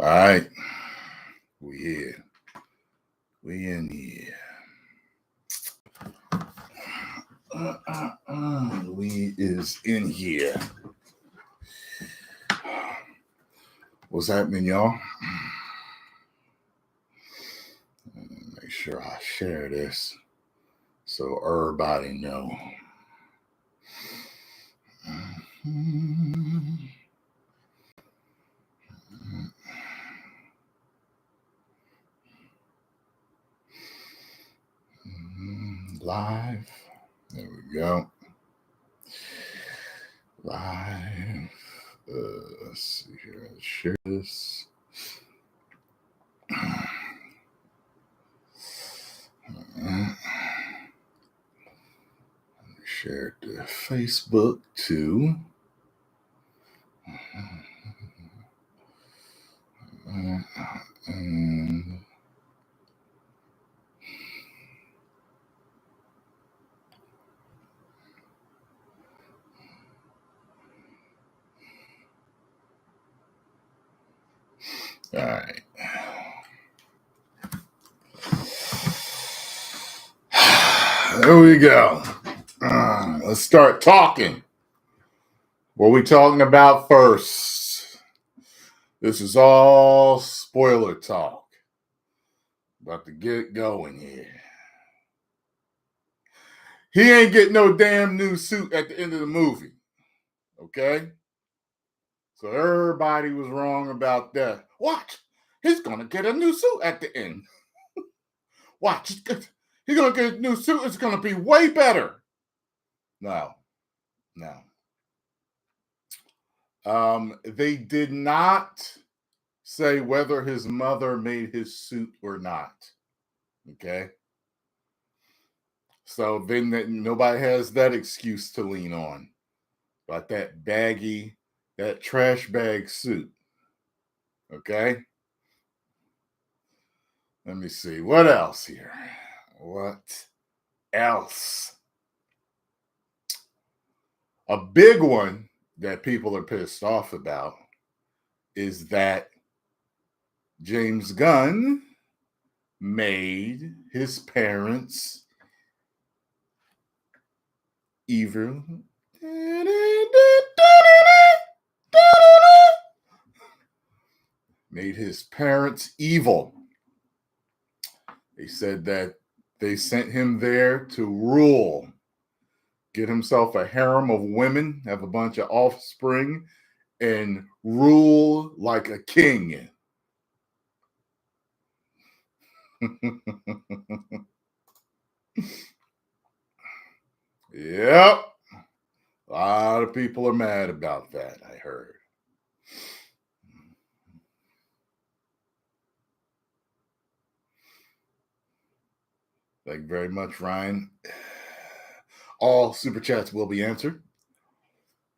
All right. We here. We in here. We is in here. What's happening, y'all? Make sure I share this so everybody know. Live. There we go. Live. Let's see here. Let's share this. Share it to Facebook too. And all right. There we go. Let's start talking. What are we talking about first? This is all spoiler talk. About to get going here. He ain't getting no damn new suit at the end of the movie. Okay? So everybody was wrong about that. Watch. He's going to get a new suit at the end. Watch. He's going to get a new suit. It's going to be way better. No. They did not say whether his mother made his suit or not. Okay? So then nobody has that excuse to lean on. But that baggy, that trash bag suit. Okay? Let me see. What else here? What else? A big one that people are pissed off about is that James Gunn made his parents evil. Made his parents evil. They said that they sent him there to rule, get himself a harem of women, have a bunch of offspring, and rule like a king. Yep. A lot of people are mad about that, I heard. Thank you very much, Ryan. All super chats will be answered.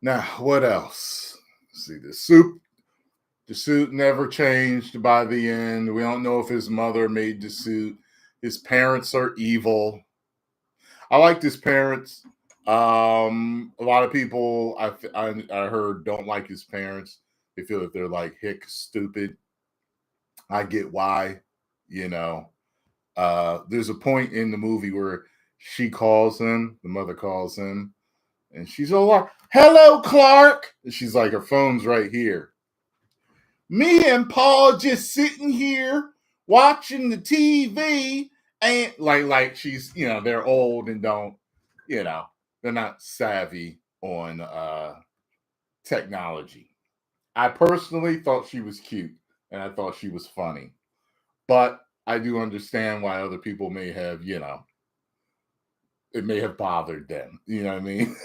Now, what else? Let's see, the suit never changed by the end. We don't know if his mother made the suit. His parents are evil. I liked his parents. A lot of people I heard don't like his parents. They feel that they're like hick stupid. I get why, you know. There's a point in the movie where she calls him, the mother calls him, and she's all like, "Hello, Clark." And she's like, her phone's right here. Me and Paul just sitting here watching the TV, and like she's, they're old and don't, they're not savvy on technology. I personally thought she was cute and I thought she was funny, but I do understand why other people may have, it may have bothered them. You know what I mean?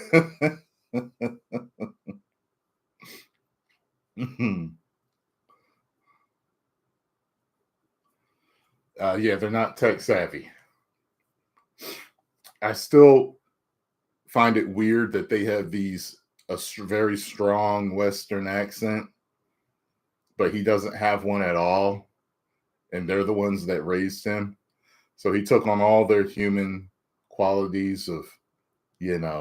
Yeah, they're not tech savvy. I still find it weird that they have a very strong Western accent, but he doesn't have one at all, and they're the ones that raised him. So he took on all their human qualities of,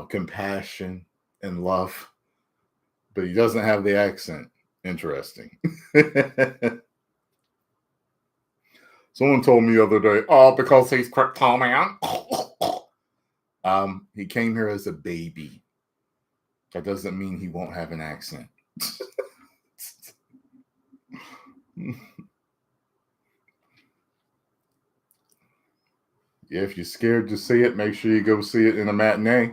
compassion and love, but he doesn't have the accent. Interesting. Someone told me the other day, oh, because he's Krypto, man. He came here as a baby. That doesn't mean he won't have an accent. Yeah, if you're scared to see it, make sure you go see it in a matinee.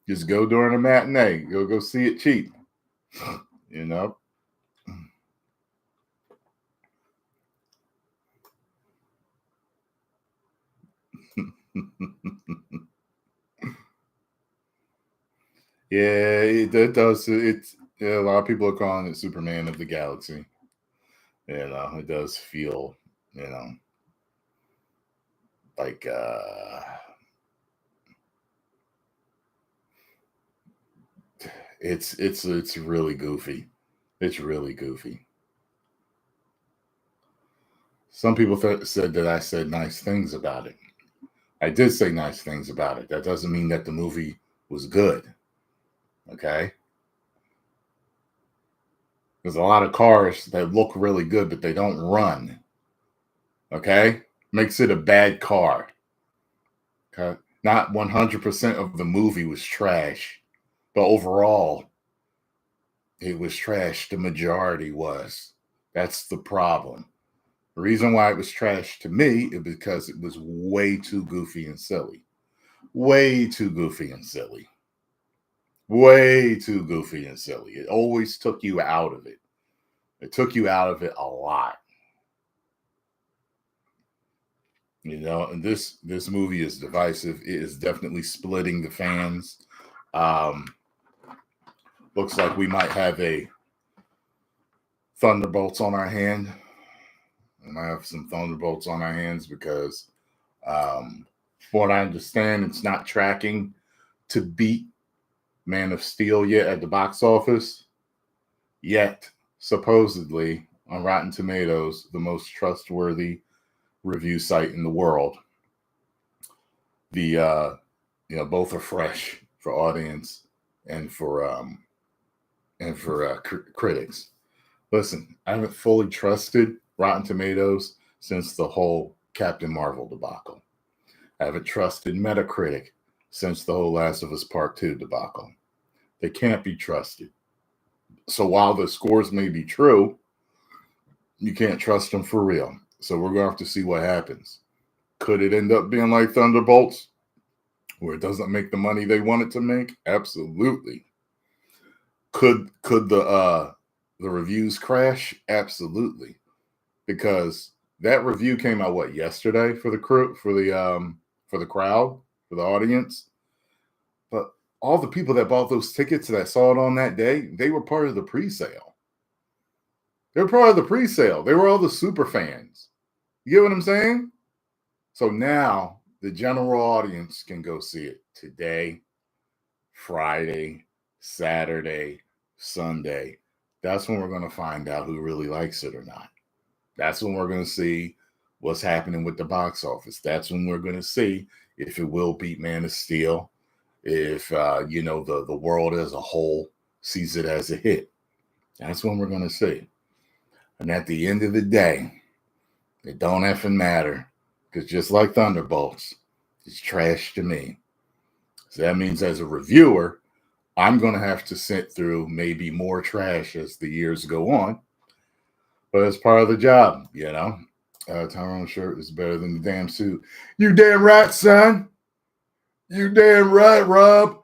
Just go during a matinee. Go see it cheap. You know? Yeah, it does. It's a lot of people are calling it Superman of the Galaxy. It does feel, like it's really goofy. It's really goofy. Some people said that I said nice things about it. I did say nice things about it. That doesn't mean that the movie was good. Okay? There's a lot of cars that look really good, but they don't run. Okay? Makes it a bad car. Okay? Not 100% of the movie was trash, but overall, it was trash. The majority was. That's the problem. The reason why it was trash to me is because it was way too goofy and silly. Way too goofy and silly. Way too goofy and silly. It always took you out of it. It took you out of it a lot. And this movie is divisive. It is definitely splitting the fans. Looks like we might have a Thunderbolts on our hand. We might have some Thunderbolts on our hands because, from what I understand, it's not tracking to beat Man of Steel yet at the box office. Yet, supposedly, on Rotten Tomatoes, the most trustworthy review site in the world, both are fresh for audience and for critics. Listen, I haven't fully trusted Rotten Tomatoes since the whole Captain Marvel debacle. I haven't trusted Metacritic since the whole Last of Us Part 2 debacle. They can't be trusted. So while the scores may be true, you can't trust them for real. So we're going to have to see what happens. Could it end up being like Thunderbolts, where it doesn't make the money they want it to make? Absolutely. Could the reviews crash? Absolutely. Because that review came out yesterday for the crowd, for the audience. But all the people that bought those tickets that saw it on that day, they were part of the pre-sale. They were part of the pre-sale. They were all the super fans. You get what I'm saying? So now the general audience can go see it today, Friday, Saturday, Sunday. That's when we're going to find out who really likes it or not. That's when we're going to see what's happening with the box office. That's when we're going to see if it will beat Man of Steel, if the world as a whole sees it as a hit. That's when we're going to see. And at the end of the day, it don't effing matter, because just like Thunderbolts, it's trash to me. So that means as a reviewer, I'm going to have to sit through maybe more trash as the years go on. But it's part of the job, Tyrone's shirt is better than the damn suit. You damn right, son. You damn right, Rob.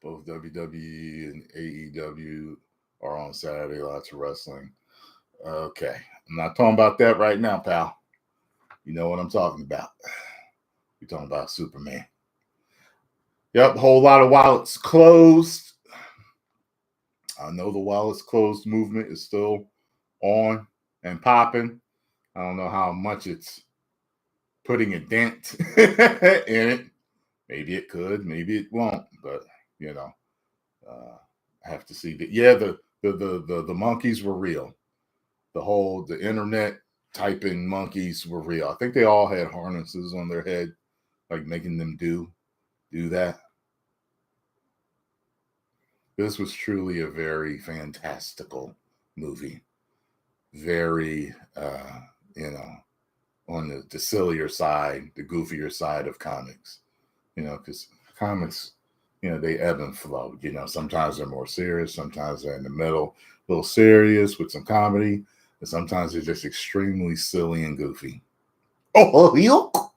Both WWE and AEW are on Saturday. Lots of wrestling. Okay. I'm not talking about that right now, pal. You know what I'm talking about. We're talking about Superman. Yep, a whole lot of wallets closed. I know the wallets closed movement is still on and popping. I don't know how much it's putting a dent in it. Maybe it could, maybe it won't. But I have to see. The monkeys were real. The internet typing monkeys were real. I think they all had harnesses on their head, like making them do that. This was truly a very fantastical movie. Very, on the sillier side, the goofier side of comics. Because comics, they ebb and flow. Sometimes they're more serious, sometimes they're in the middle, a little serious with some comedy, and sometimes they're just extremely silly and goofy. Oh, yuck.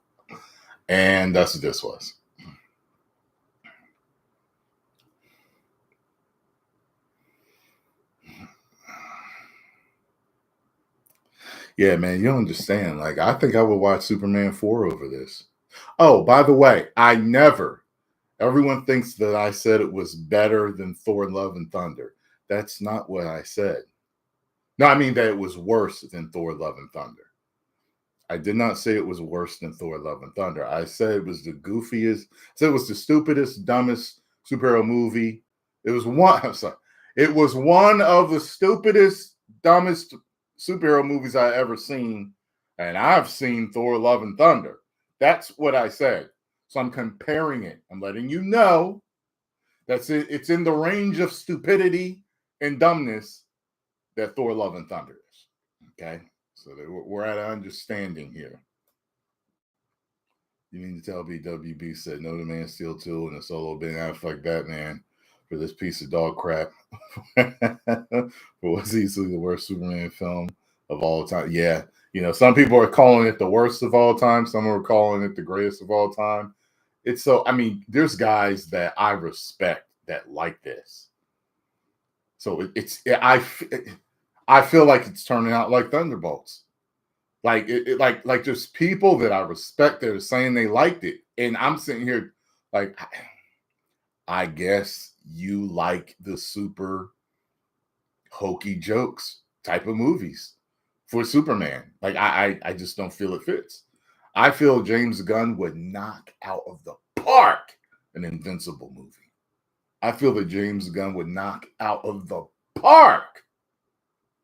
And that's what this was. Yeah, man, you don't understand. Like, I think I would watch Superman 4 over this. Oh, by the way, everyone thinks that I said it was better than Thor Love and Thunder. That's not what I said. No, I mean that it was worse than Thor Love and Thunder. I did not say it was worse than Thor Love and Thunder. I said it was the goofiest, said it was the stupidest, dumbest superhero movie. It was one, I'm sorry. It was one of the stupidest, dumbest superhero movies I ever seen. And I've seen Thor Love and Thunder. That's what I said. So I'm comparing it. I'm letting you know that's it. It's in the range of stupidity and dumbness that Thor Love and Thunder is. Okay. So we're at an understanding here. You mean to tell me WB said no to Man Steel 2 and a solo Ben Affleck Batman for this piece of dog crap? For what's easily the worst Superman film of all time? Yeah. Some people are calling it the worst of all time. Some are calling it the greatest of all time. It's so, there's guys that I respect that like this. So I feel like it's turning out like Thunderbolts. Like like there's people that I respect that are saying they liked it, and I'm sitting here like, I guess you like the super hokey jokes type of movies for Superman. Like I just don't feel it fits. I feel James Gunn would knock out of the park an Invincible movie. I feel that James Gunn would knock out of the park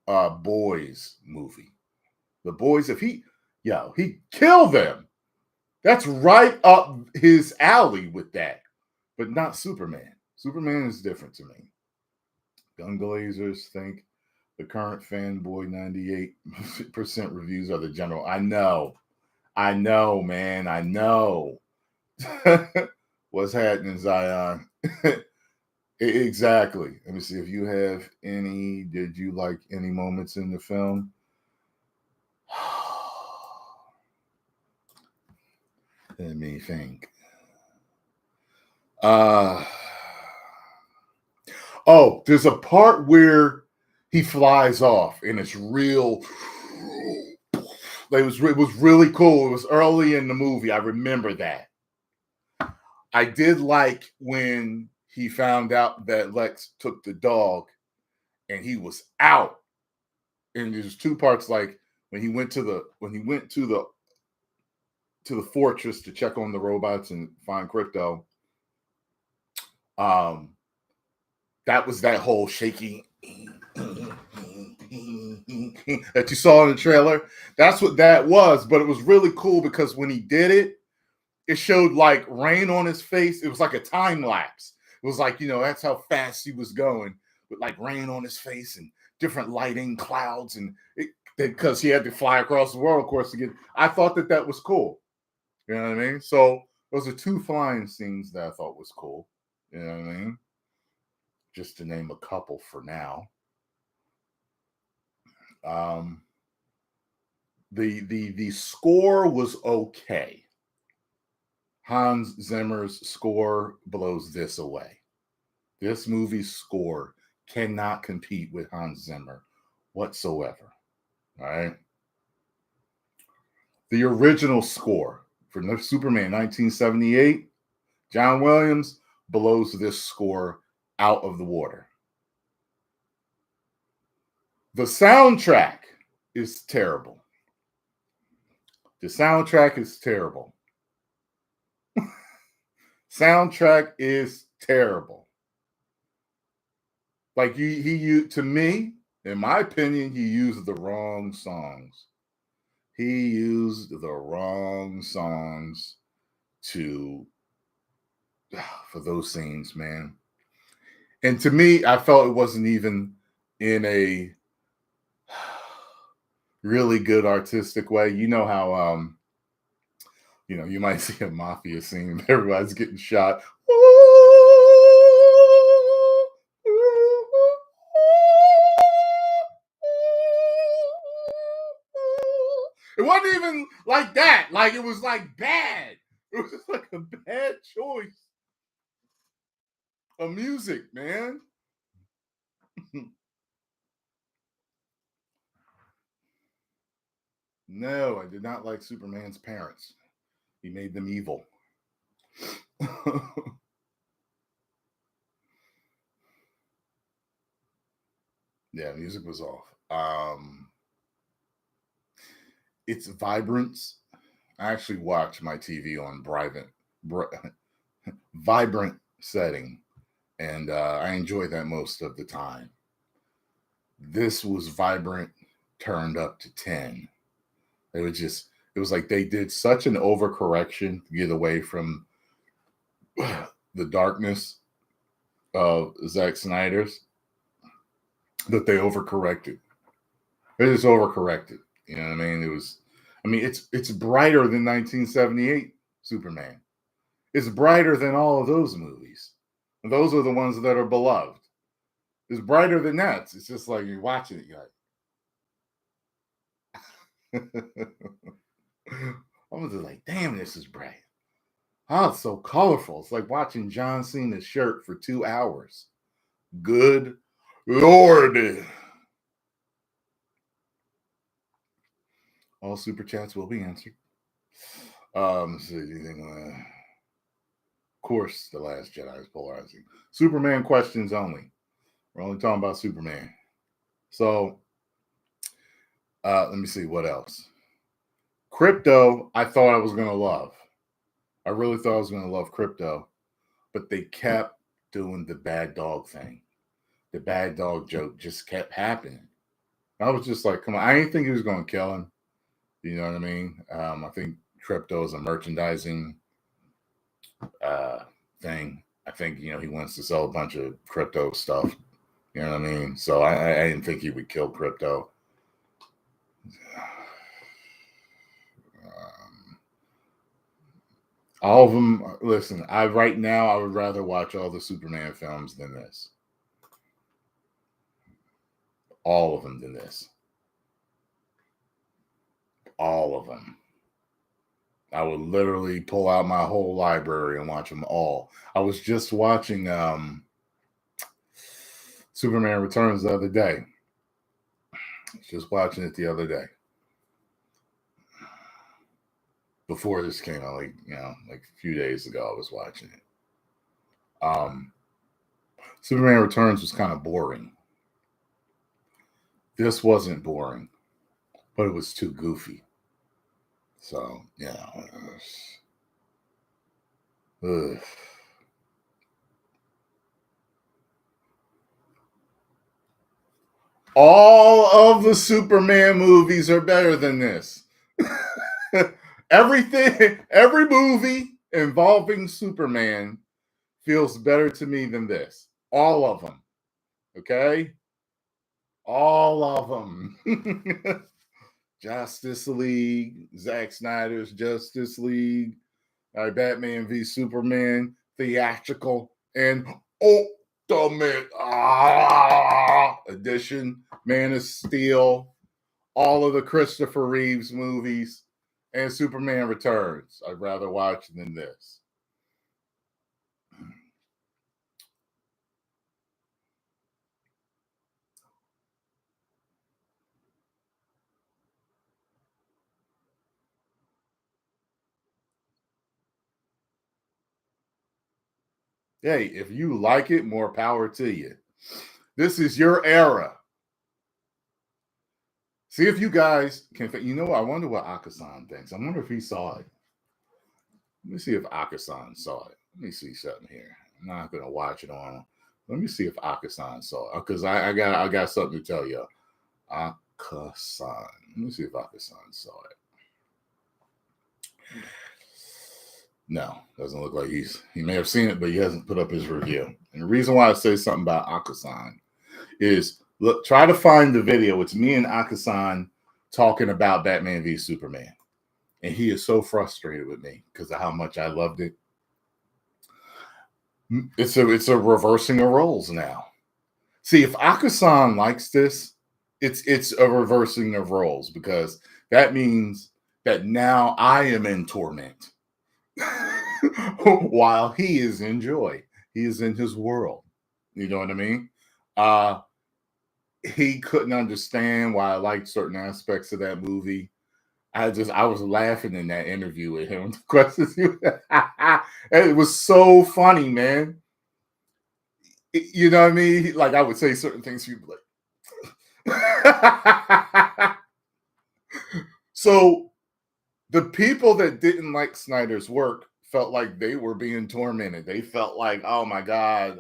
a Boys movie. The Boys, if he kill them. That's right up his alley with that, but not Superman. Superman is different to me. Gun Glazers think the current fanboy 98% reviews are the general. I know, man. I know. What's happening, Zion? Exactly. Let me see if you have any. Did you like any moments in the film? Let me think. There's a part where he flies off and it's real. It was really cool. It was early in the movie. I remember that. I did like when he found out that Lex took the dog and he was out. And there's two parts, like when he went to the fortress to check on the robots and find Krypto. That was that whole shaky that you saw in the trailer. That's what that was. But it was really cool because when he did it, it showed like rain on his face. It was like a time lapse. It was like, that's how fast he was going with like rain on his face and different lighting, clouds, and because he had to fly across the world, of course, to get. I thought that was cool. You know what I mean? So those are two flying scenes that I thought was cool. You know what I mean? Just to name a couple for now. The score was okay. Hans Zimmer's score blows this away. This movie's score cannot compete with Hans Zimmer whatsoever. All right. The original score for Superman 1978, John Williams, blows this score out of the water. The soundtrack is terrible. The soundtrack is terrible. Soundtrack is terrible. Like to me, in my opinion, he used the wrong songs. He used the wrong songs for those scenes, man. And to me, I felt it wasn't even in a really good artistic way. You know how you might see a mafia scene, everybody's getting shot. It wasn't even like that. Like it was like bad. It was just like a bad choice of music, man. No, I did not like Superman's parents. He made them evil. Yeah, music was off. Its vibrance. I actually watch my TV on vibrant setting, and I enjoy that most of the time. This was vibrant, turned up to 10. It was like they did such an overcorrection to get away from the darkness of Zack Snyder's that they overcorrected. They just overcorrected. You know what I mean? It's brighter than 1978 Superman. It's brighter than all of those movies. And those are the ones that are beloved. It's brighter than that. It's just like you're watching it, you're like, I was just like, damn, this is bright. Oh, it's so colorful. It's like watching John Cena's shirt for 2 hours. Good Lord. All super chats will be answered. Let's see, anything, of course, The Last Jedi is polarizing. Superman questions only. We're only talking about Superman. So, let me see what else. Krypto, I thought I was going to love. I really thought I was going to love Krypto, but they kept doing the bad dog thing. The bad dog joke just kept happening. I was just like, come on. I didn't think he was going to kill him. You know what I mean? I think Krypto is a merchandising thing. I think, he wants to sell a bunch of crypto stuff. You know what I mean? So I didn't think he would kill Krypto. All of them, listen, right now, I would rather watch all the Superman films than this. All of them than this. All of them. I would literally pull out my whole library and watch them all. I was just watching Superman Returns the other day. Just watching it the other day. Before this came out, like a few days ago, I was watching it. Superman Returns was kind of boring. This wasn't boring, but it was too goofy. So, all of the Superman movies are better than this. Every movie involving Superman feels better to me than this. All of them. Okay? All of them. Justice League, Zack Snyder's Justice League, Batman v Superman, theatrical, and ultimate edition, Man of Steel, all of the Christopher Reeves movies, and Superman Returns. I'd rather watch than this. Hey, if you like it, more power to you. This is your era. See if you guys can. I wonder what Akasan thinks. I wonder if he saw it. Let me see if Akasan saw it. Let me see something here. I'm not gonna watch it on. Let me see if Akasan saw it because I got something to tell you. Akasan. Let me see if Akasan saw it. No, doesn't look like he may have seen it, but he hasn't put up his review. And the reason why I say something about Akasan is try to find the video. It's me and Akasan talking about Batman v Superman. And he is so frustrated with me because of how much I loved it. It's a reversing of roles now. See, if Akasan likes this, it's a reversing of roles, because that means that now I am in torment while he is in joy. He is in his world. You know what I mean? He couldn't understand why I liked certain aspects of that movie. I was laughing in that interview with him. Questions, it was so funny, man. You know what I mean? Like, I would say certain things, people like. So the people that didn't like Snyder's work felt like they were being tormented. They felt like, oh my God,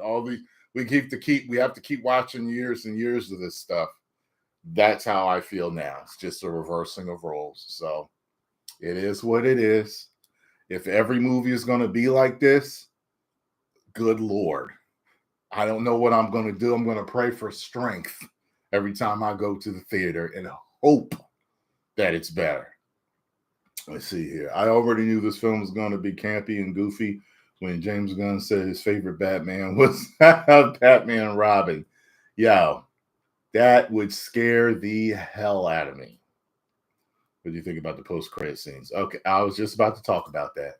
we have to keep watching years and years of this stuff. That's how I feel now. It's just a reversing of roles. So it is what it is. If every movie is going to be like this, good Lord, I don't know what I'm going to do. I'm going to pray for strength every time I go to the theater and hope that it's better. Let's see here. I already knew this film was going to be campy and goofy when James Gunn said his favorite Batman was Batman and Robin. Yo, that would scare the hell out of me. What do you think about the post-credit scenes? Okay, I was just about to talk about that.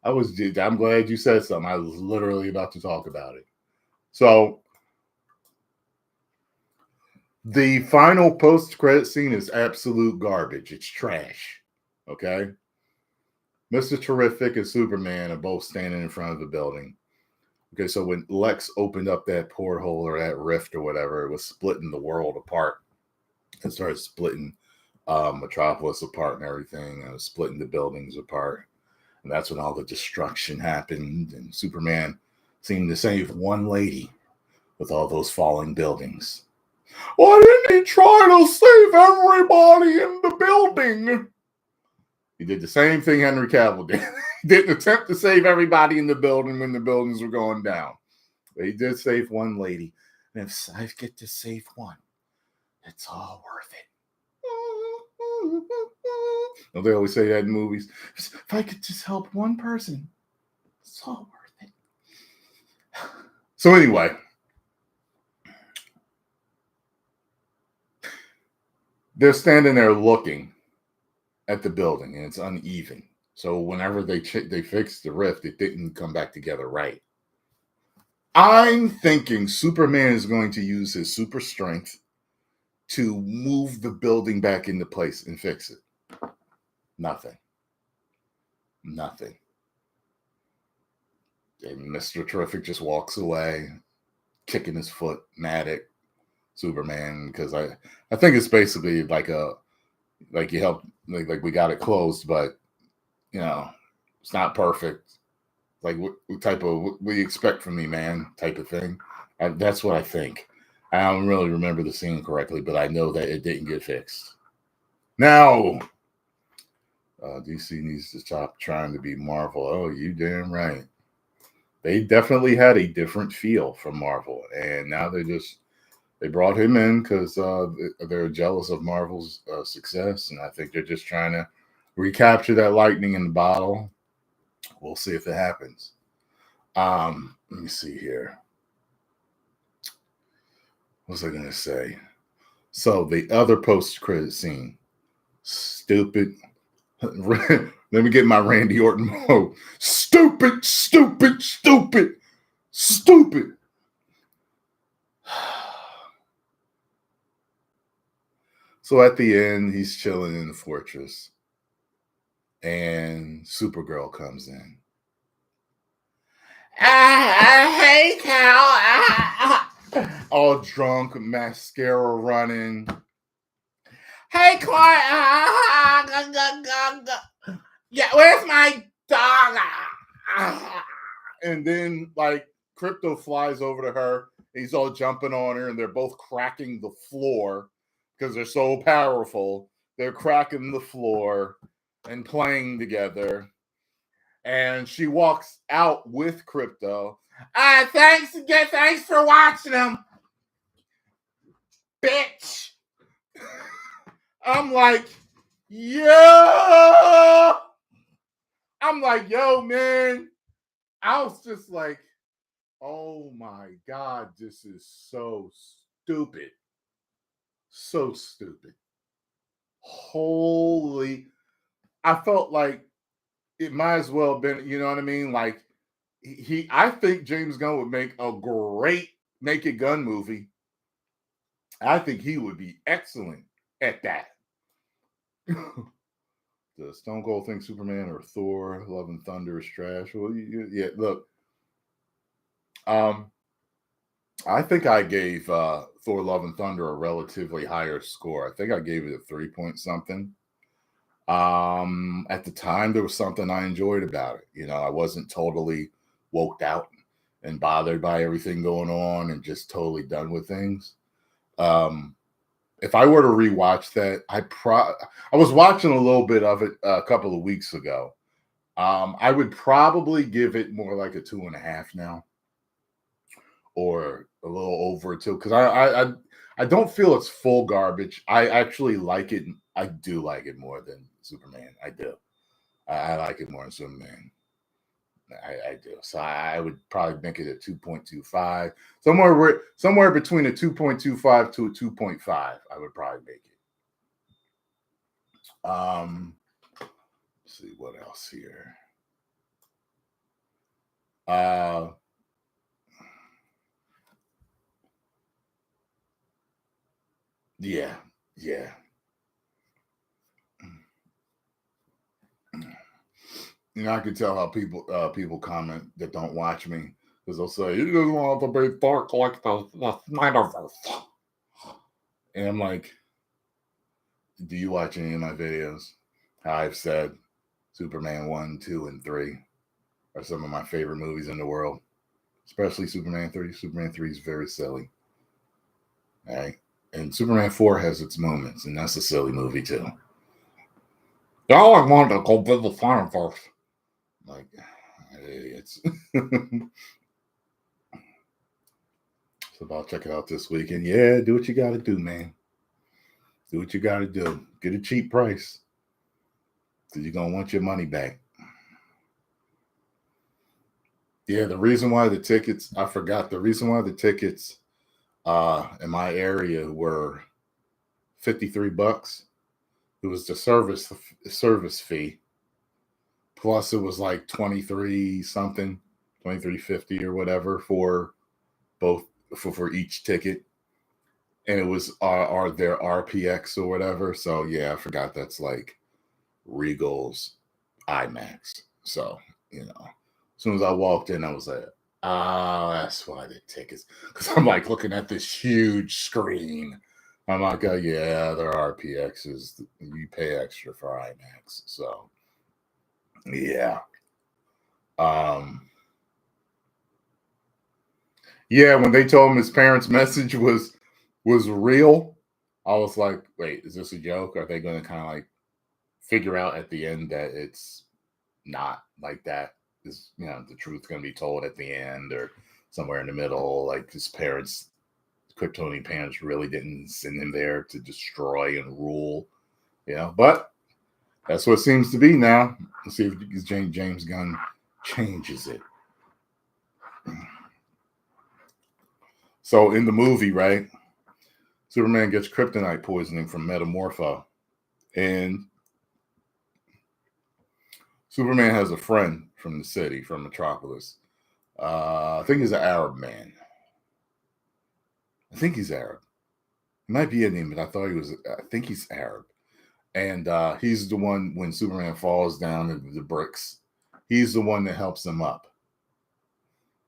I'm glad you said something. I was literally about to talk about it. So, the final post-credit scene is absolute garbage. It's trash. Okay? Mr. Terrific and Superman are both standing in front of the building. Okay, so when Lex opened up that porthole or that rift or whatever, it was splitting the world apart. It started splitting Metropolis apart and everything, and splitting the buildings apart. And that's when all the destruction happened, and Superman seemed to save one lady with all those falling buildings. Why didn't he try to save everybody in the building? He did the same thing Henry Cavill did. He didn't attempt to save everybody in the building when the buildings were going down. But he did save one lady. And if I get to save one, it's all worth it. Don't they always say that in movies? If I could just help one person, it's all worth it. So anyway, they're standing there looking at the building, and it's uneven. So whenever they fixed the rift, it didn't come back together right. I'm thinking Superman is going to use his super strength to move the building back into place and fix it. Nothing. And Mr. Terrific just walks away, kicking his foot, mad at Superman, because I think it's basically like you helped, like we got it closed, but you know, it's not perfect. Like what do you expect from me, man? Type of thing. That's what I think. I don't really remember the scene correctly, but I know that it didn't get fixed. Now, DC needs to stop trying to be Marvel. Oh, you damn right. They definitely had a different feel from Marvel, and now they brought him in because they're jealous of Marvel's success, and I think they're just trying to recapture that lightning in the bottle. We'll see if it happens. Let me see here. What was I going to say? So the other post-credit scene, stupid. Let me get my Randy Orton mode. Stupid. So at the end, he's chilling in the fortress, and Supergirl comes in. Hey, Cal. All drunk, mascara running. Hey, Clark. Yeah, where's my dog? And then, like, Krypto flies over to her. He's all jumping on her, and they're both cracking the floor because they're so powerful. They're cracking the floor and playing together. And she walks out with Krypto. Thanks for watching him, bitch. I'm like, yo. I'm like, yo, man. I was just like, oh my God, this is so stupid. So stupid. Holy. I felt like it might as well have been, you know what I mean? Like, I think James Gunn would make a great Naked Gun movie. I think he would be excellent at that. The Stone Cold think Superman or Thor, Love and Thunder is trash. Well, yeah, look. I think I gave Thor: Love and Thunder a relatively higher score. I think I gave it a 3 point something. At the time, there was something I enjoyed about it. You know, I wasn't totally woked out and bothered by everything going on and just totally done with things. If I were to rewatch that, I was watching a little bit of it a couple of weeks ago. I would probably give it more like a 2.5 now, or a little over 2, because I don't feel it's full garbage. I actually like it. I do like it more than Superman. I do. I like it more than Superman. I do. So I would probably make it a 2.25. Somewhere between a 2.25 to a 2.5, I would probably make it. Let's see what else here. Yeah. You know, I can tell how people comment that don't watch me, because they'll say, "You just want to be dark like the Snyderverse." And I'm like, do you watch any of my videos? How I've said Superman 1, 2, and 3 are some of my favorite movies in the world, especially Superman 3. Superman 3 is very silly. All right. And Superman 4 has its moments, and that's a silly movie too. Y'all I wanted to go build the Snyderverse. Like, idiots. So I'll check it out this weekend. Yeah, do what you got to do, man. Do what you got to do. Get a cheap price, because you're going to want your money back. Yeah, the reason why the tickets, I forgot, the reason why the tickets in my area were $53. It was the service fee. Plus it was like 23 something, 23.50 or whatever for both for each ticket. And it was their RPX or whatever. So yeah, I forgot that's like Regal's IMAX. So, you know, as soon as I walked in, I was like, that's why the tickets. Because I'm like looking at this huge screen. I'm like, oh yeah, their RPXs. You pay extra for IMAX. So, yeah. Yeah, when they told him his parents' message was real, I was like, wait, is this a joke? Are they going to kind of like figure out at the end that it's not like that? Is, you know, the truth going to be told at the end, or somewhere in the middle? Like his parents, Kryptonian parents, really didn't send him there to destroy and rule, you know? But that's what it seems to be now. Let's see if James Gunn changes it. So in the movie, right, Superman gets kryptonite poisoning from Metamorpho, and Superman has a friend from the city, from Metropolis. I think he's an Arab man. I think he's Arab. He might be Indian, but I thought he was. I think he's Arab, and he's the one when Superman falls down into the bricks. He's the one that helps him up.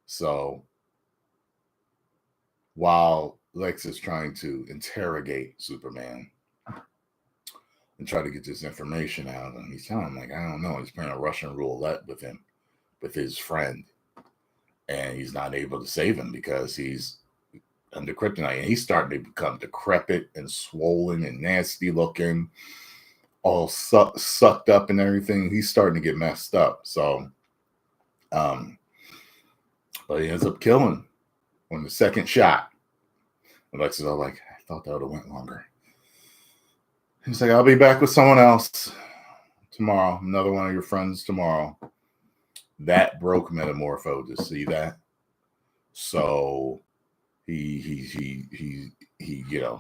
So while Lex is trying to interrogate Superman and try to get this information out of him, he's telling him, like, I don't know, he's playing a Russian roulette with him, with his friend, and he's not able to save him because he's under kryptonite, and he's starting to become decrepit and swollen and nasty looking, all sucked up and everything. He's starting to get messed up. So, but he ends up killing on the second shot. And Lex is all like, I thought that would have went longer. He's like, I'll be back with someone else tomorrow. Another one of your friends tomorrow. That broke Metamorpho to see that. So he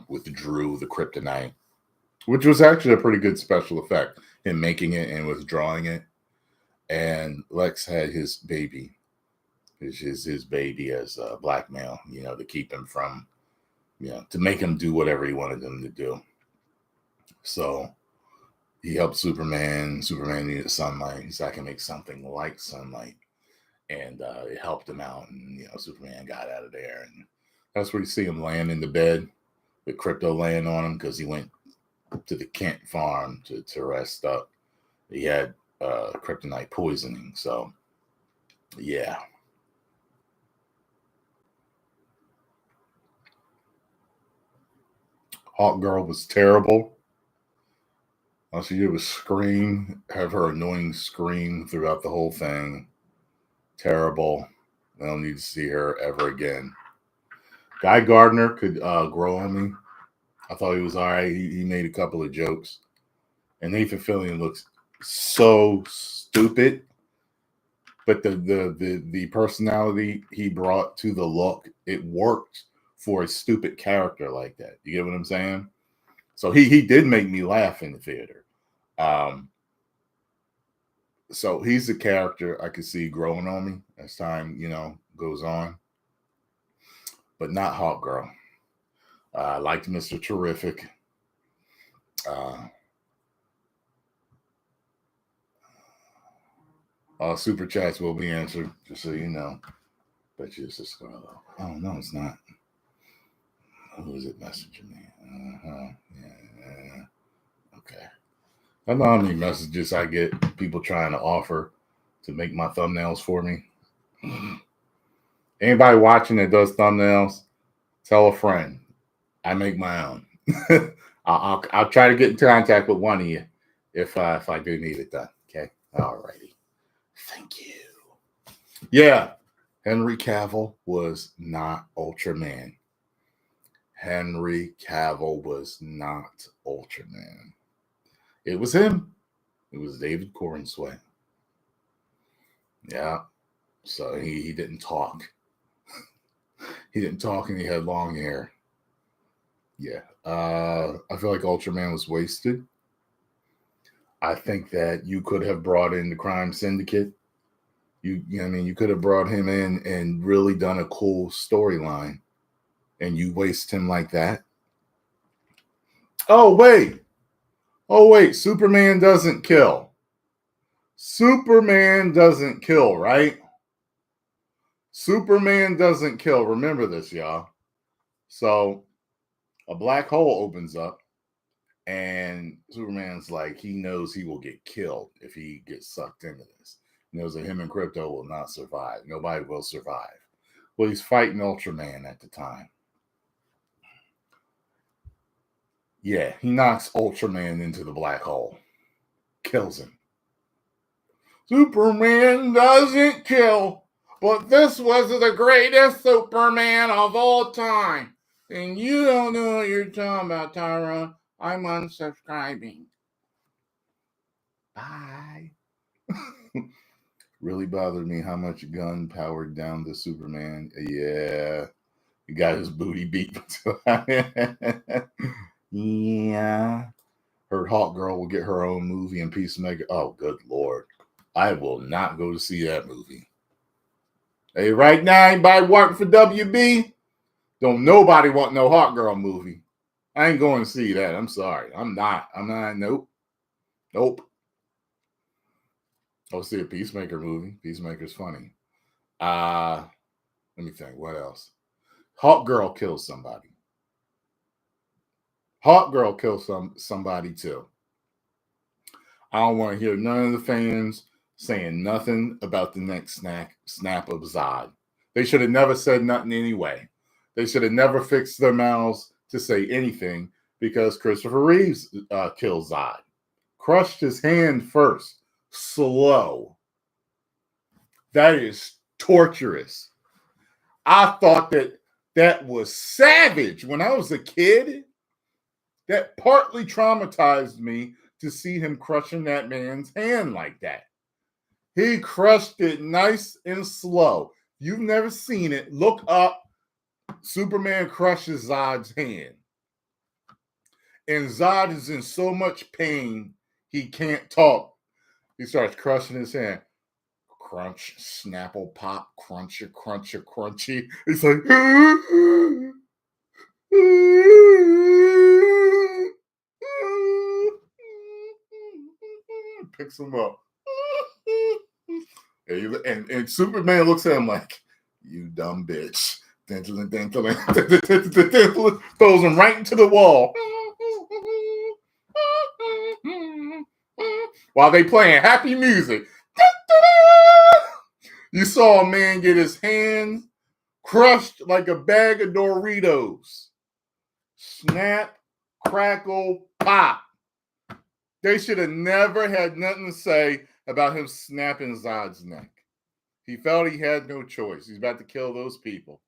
withdrew the kryptonite, which was actually a pretty good special effect, him making it and withdrawing it. And Lex had his baby, his baby as a blackmail, to keep him from, to make him do whatever he wanted him to do. So he helped Superman. Superman needed sunlight. He said, I can make something like sunlight. And it helped him out. And, Superman got out of there. And that's where you see him laying in the bed with Krypto laying on him because he went to the Kent farm to rest up. He had kryptonite poisoning. So, yeah. Hawkgirl was terrible. All she did was scream, have her annoying scream throughout the whole thing. Terrible. I don't need to see her ever again. Guy Gardner could grow on me. I thought he was all right. He made a couple of jokes. And Nathan Fillion looks so stupid. But the personality he brought to the look, it worked for a stupid character like that. You get what I'm saying? So he did make me laugh in the theater. So he's a character I could see growing on me as time, goes on. But not Hawkgirl. I liked Mr. Terrific. All super chats will be answered, just so you know. Bet you it's a Scarlet. Oh, no, it's not. Who is it messaging me? Yeah. Okay. I don't know how many messages I get, people trying to offer to make my thumbnails for me. Anybody watching that does thumbnails, tell a friend. I make my own. I'll try to get in contact with one of you if I do need it done. Okay. Alrighty. Thank you. Yeah. Henry Cavill was not Ultraman. Henry Cavill was not Ultraman. It was him. It was David Corensway. Yeah. So he didn't talk. He didn't talk and he had long hair. Yeah. I feel like Ultraman was wasted. I think that you could have brought in the Crime Syndicate. You could have brought him in and really done a cool storyline. And you waste him like that. Oh, wait. Superman doesn't kill. Superman doesn't kill, right? Superman doesn't kill. Remember this, y'all. So a black hole opens up and Superman's like, he knows he will get killed if he gets sucked into this. He knows that him and Krypto will not survive. Nobody will survive. Well, he's fighting Ultraman at the time. Yeah, he knocks Ultraman into the black hole. Kills him. Superman doesn't kill, but this was the greatest Superman of all time. And you don't know what you're talking about, Tyrone. I'm unsubscribing. Bye. Really bothered me how much Gunn powered down the Superman. Yeah. He got his booty beat. Yeah. Heard Hawkgirl will get her own movie and Peacemaker. Oh, good Lord. I will not go to see that movie. Hey, right now, anybody working for WB? Don't nobody want no Hawkgirl movie. I ain't going to see that. I'm sorry. I'm not. Nope. I'll see a Peacemaker movie. Peacemaker's funny. Let me think. What else? Hawkgirl kills somebody. Hawkgirl kills somebody too. I don't want to hear none of the fans saying nothing about the next snap of Zod. They should have never said nothing anyway. They should have never fixed their mouths to say anything because Christopher Reeves killed Zod. Crushed his hand first. Slow. That is torturous. I thought that was savage when I was a kid. That partly traumatized me to see him crushing that man's hand like that. He crushed it nice and slow. You've never seen it. Look up. Superman crushes Zod's hand. And Zod is in so much pain, he can't talk. He starts crushing his hand. Crunch, snapple, pop, crunchy, crunchy, crunchy. He's like, picks him up. And Superman looks at him like, you dumb bitch. Throws him right into the wall. While they playing happy music. You saw a man get his hand crushed like a bag of Doritos. Snap, crackle, pop. They should have never had nothing to say about him snapping Zod's neck. He felt he had no choice. He's about to kill those people.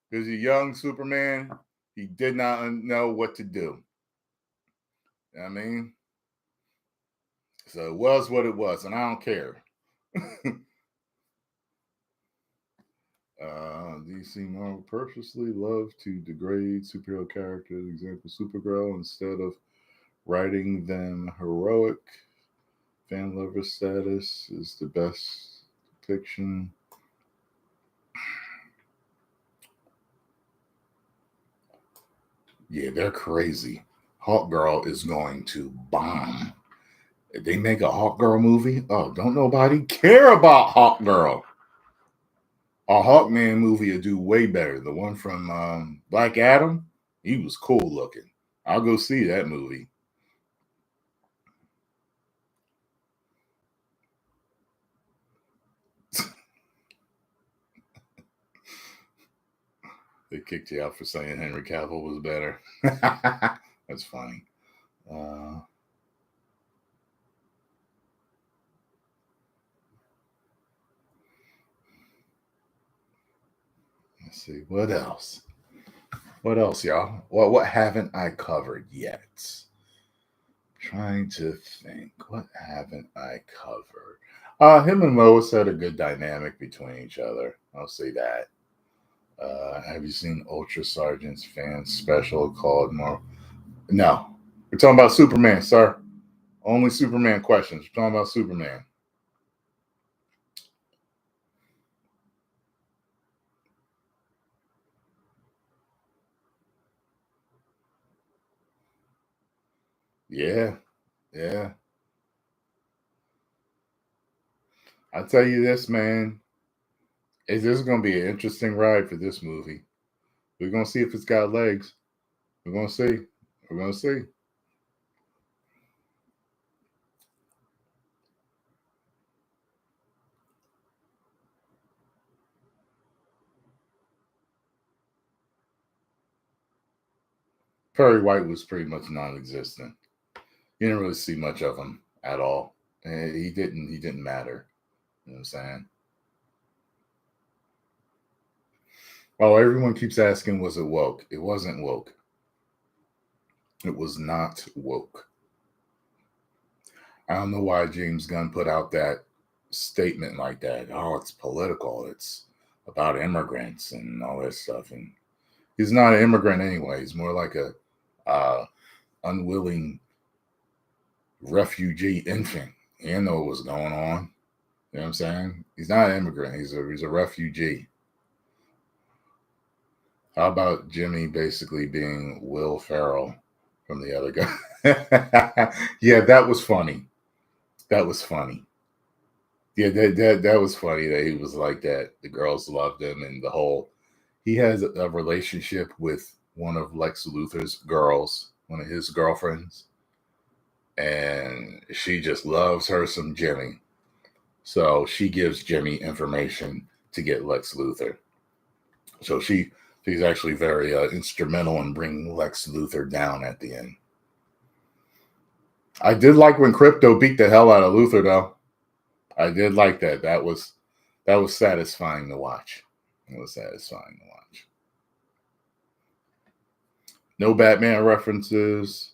Because a young Superman, he did not know what to do. You know what I mean? So it was what it was, and I don't care. DC Marvel purposely love to degrade superhero characters, example Supergirl, instead of writing them heroic. Fan lover status is the best depiction. Yeah, they're crazy. Hawk Girl is going to bomb. If they make a Hawk Girl movie, oh, don't nobody care about Hawk Girl. A Hawkman movie would do way better. The one from Black Adam, he was cool looking. I'll go see that movie. They kicked you out for saying Henry Cavill was better. That's funny. Let's see. What else? What else, y'all? Well, what haven't I covered yet? Trying to think. What haven't I covered? Him and Lois had a good dynamic between each other. I'll say that. Have you seen Ultra Sergeant's fan special called More? No. We're talking about Superman, sir. Only Superman questions. We're talking about Superman. Yeah. Yeah. I tell you this, man. This is going to be an interesting ride for this movie. We're going to see if it's got legs. We're going to see. We're going to see. Perry White was pretty much non-existent. You didn't really see much of him at all. And he didn't matter. You know what I'm saying? Oh, everyone keeps asking, was it woke? It wasn't woke. It was not woke. I don't know why James Gunn put out that statement like that. Oh, it's political. It's about immigrants and all that stuff. And he's not an immigrant anyway. He's more like a unwilling refugee infant. He didn't know what was going on. You know what I'm saying? He's not an immigrant. He's a refugee. How about Jimmy basically being Will Ferrell from the other guy? Yeah, that was funny. That was funny. Yeah, that was funny that he was like that. The girls loved him, and the whole he has a relationship with one of Lex Luthor's girls, one of his girlfriends, and she just loves her some Jimmy. So she gives Jimmy information to get Lex Luthor. So she's actually very instrumental in bringing Lex Luthor down at the end. I did like when Krypto beat the hell out of Luthor, though. I did like that. That was satisfying to watch. It was satisfying to watch. No Batman references.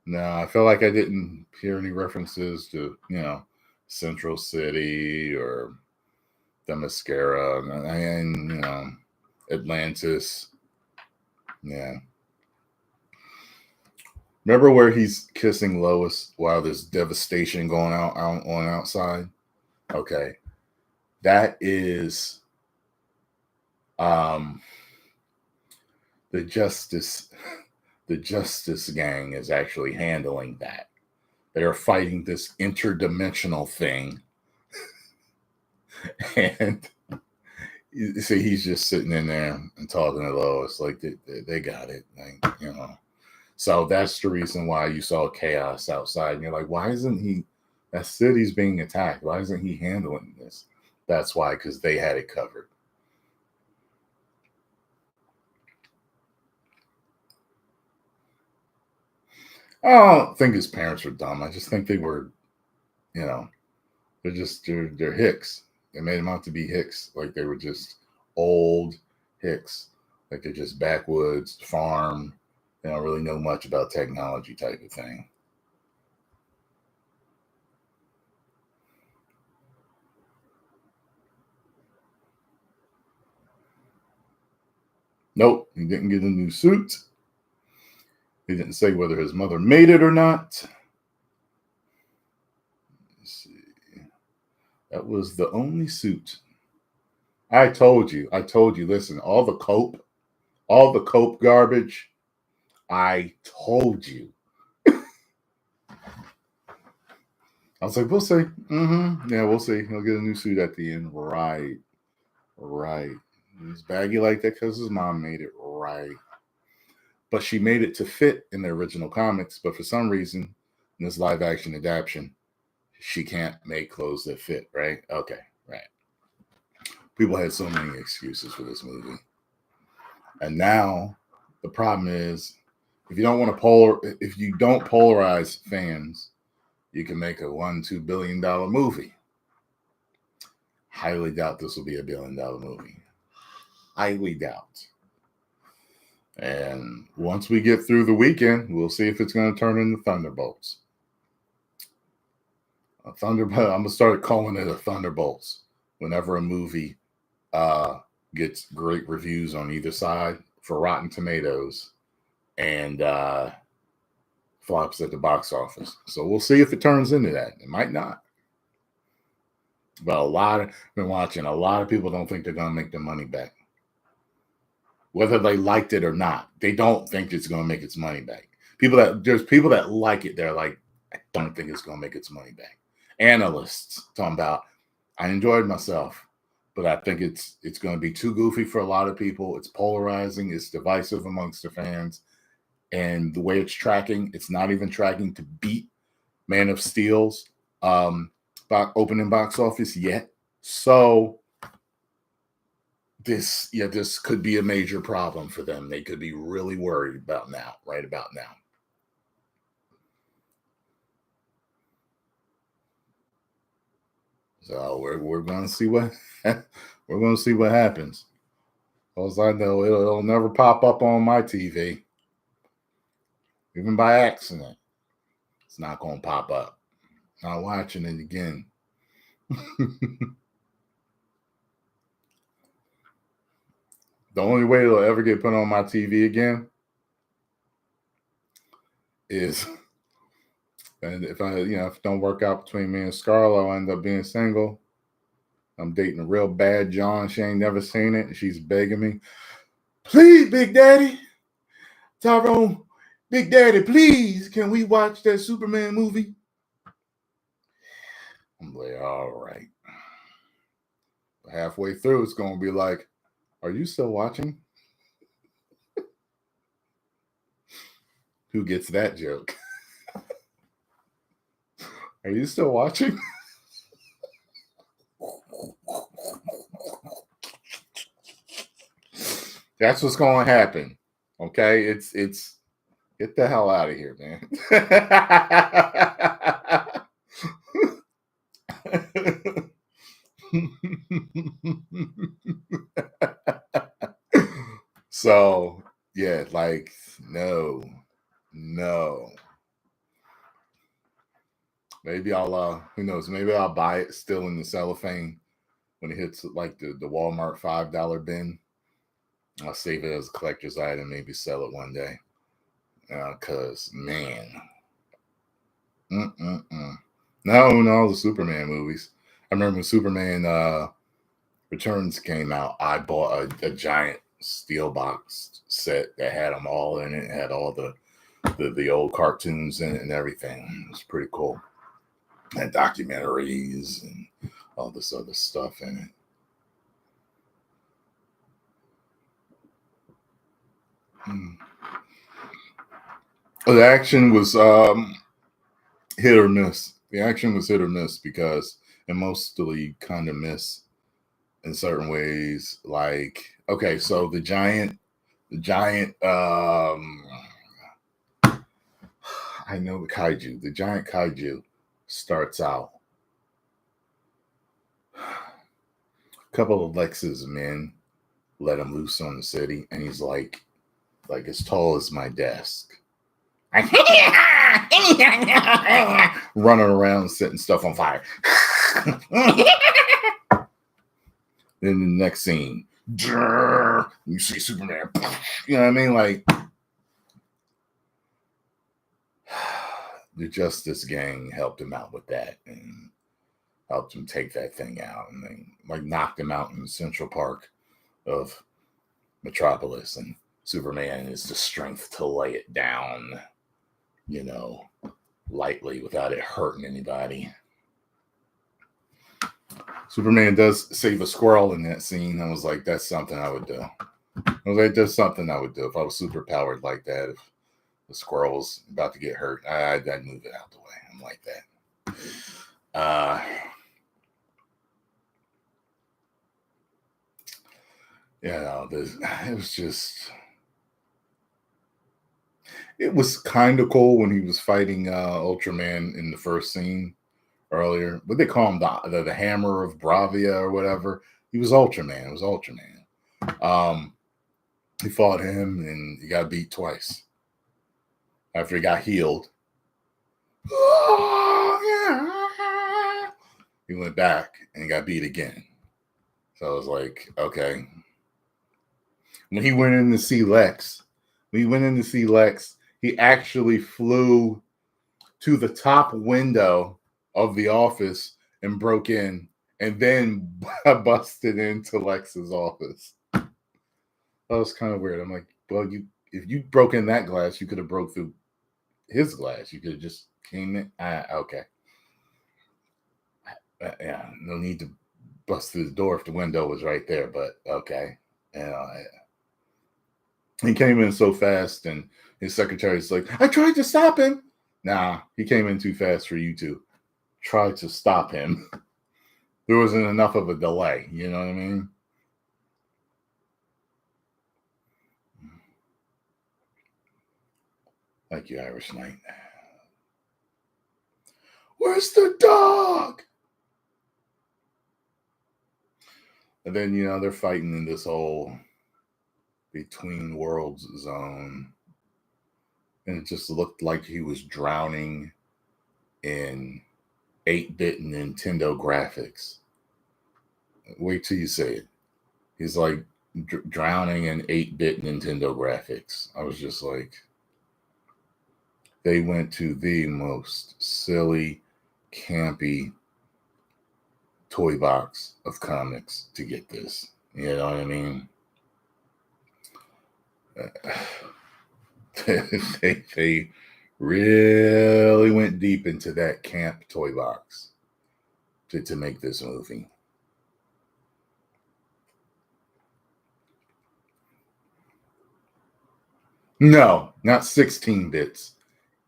No, I feel like I didn't hear any references to, Central City or the Mascara and Atlantis. Yeah. Remember where he's kissing Lois while there's devastation going on outside? Okay. That is um the justice gang is actually handling that. They are fighting this interdimensional thing. And you see, he's just sitting in there and talking to Lois like they got it. Like. So that's the reason why you saw chaos outside. And you're like, why isn't he? That city's being attacked. Why isn't he handling this? That's why, because they had it covered. I don't think his parents were dumb. I just think they were, they're hicks. They made him out to be hicks. Like they were just old hicks. Like they're just backwoods, farm. They don't really know much about technology type of thing. Nope, he didn't get a new suit. He didn't say whether his mother made it or not. Let's see. That was the only suit. I told you. Listen, all the cope garbage. I told you. I was like, we'll see. Yeah, we'll see. He'll get a new suit at the end. Right. He's baggy like that because his mom made it. Right. But she made it to fit in the original comics. But for some reason, in this live action adaptation, she can't make clothes that fit. Right. Okay. Right. People had so many excuses for this movie. And now the problem is if you don't polarize fans, you can make a $1-2 billion movie. Highly doubt this will be $1 billion movie. Highly doubt. And once we get through the weekend, we'll see if it's going to turn into Thunderbolts. I'm going to start calling it a Thunderbolts whenever a movie gets great reviews on either side for Rotten Tomatoes and flops at the box office. So we'll see if it turns into that. It might not. But I've been watching, a lot of people don't think they're going to make their money back. Whether they liked it or not, they don't think it's going to make its money back. There's people that like it, they're like, I don't think it's going to make its money back. Analysts talking about, I enjoyed myself, but I think it's going to be too goofy for a lot of people. It's polarizing. It's divisive amongst the fans. And the way it's tracking, it's not even tracking to beat Man of Steel's opening box office yet. So this could be a major problem for them. They could be really worried about now. So we're going to see what happens. As I know, it'll never pop up on my TV, even by accident. It's not going to pop up. Not watching it again. The only way it'll ever get put on my TV again is, and if it don't work out between me and Scarlett, I'll end up being single. I'm dating a real bad John. She ain't never seen it. And she's begging me, please, Big Daddy, Tyrone, Big Daddy, please, can we watch that Superman movie? I'm like, all right. Halfway through, it's going to be like, are you still watching? Who gets that joke? Are you still watching? That's what's going to happen. Okay, it's get the hell out of here, man. So yeah, like No. Maybe I'll who knows, maybe I'll buy it still in the cellophane when it hits like the Walmart $5 bin. I'll save it as a collector's item, maybe sell it one day. Cause man. No, the Superman movies. I remember when Superman Returns came out, I bought a giant steel box set that had them all in it. It had all the old cartoons in it and everything. It was pretty cool. And documentaries and all this other stuff in it. The action was hit or miss. The action was hit or miss because it mostly kind of miss in certain ways. Like, okay, so the giant I know the kaiju. The giant kaiju starts out. A couple of Lex's men let him loose on the city, and he's like as tall as my desk. Running around setting stuff on fire. Then the next scene, you see Superman. You know what I mean? Like, the Justice Gang helped him out with that and helped him take that thing out. And they like knocked him out in Central Park of Metropolis. And Superman is the strength to lay it down, you know, lightly without it hurting anybody. Superman does save a squirrel in that scene. I was like, that's something I would do. I was like, that's something I would do if I was super powered like that. If the squirrel was about to get hurt, I'd move it out the way. I'm like that. It was just... It was kind of cool when he was fighting Ultraman in the first scene earlier. What they call him, the Hammer of Bravia or whatever. He was Ultraman. It was Ultraman. He fought him and he got beat twice. After he got healed, he went back and got beat again. So I was like, okay. When he went in to see Lex, he actually flew to the top window of the office and broke in and then busted into Lex's office. That was kind of weird. I'm like, well, if you broke in that glass, you could have broke through his glass. You could have just came in. Okay. Yeah, no need to bust through the door if the window was right there, but okay. He came in so fast, and his secretary's like, I tried to stop him. Nah, he came in too fast for you to try to stop him. There wasn't enough of a delay, you know what I mean? Thank you, Irish Knight. Where's the dog? And then, they're fighting in this whole between worlds zone. And it just looked like he was drowning in 8-bit Nintendo graphics. Wait till you say it. He's like drowning in 8-bit Nintendo graphics. I was just like, they went to the most silly, campy toy box of comics to get this. You know what I mean? They really went deep into that camp toy box to make this movie. No, not 16 bits,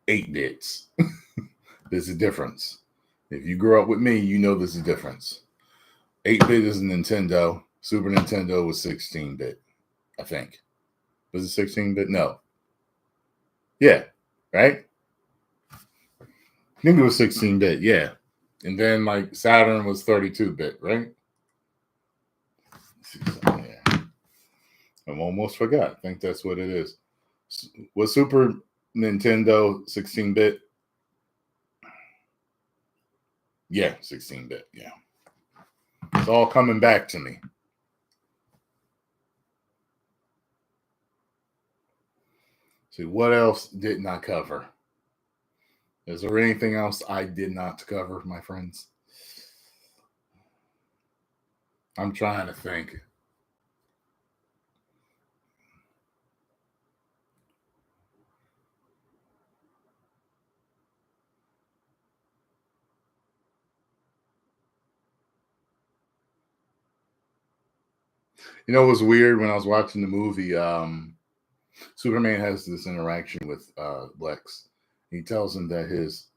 8 bits. There's a difference. If you grew up with me, you know there's a difference. 8-bit is Nintendo. Super Nintendo was 16-bit, I think. Was it 16-bit? No. Yeah, right? I think it was 16-bit, yeah. And then like Saturn was 32-bit, right? Yeah. I almost forgot. I think that's what it is. Was Super Nintendo 16-bit? Yeah, 16-bit. Yeah. It's all coming back to me. See, what else didn't I cover? Is there anything else I did not cover, my friends? I'm trying to think. You know, it was weird when I was watching the movie. Superman has this interaction with Lex. He tells him that his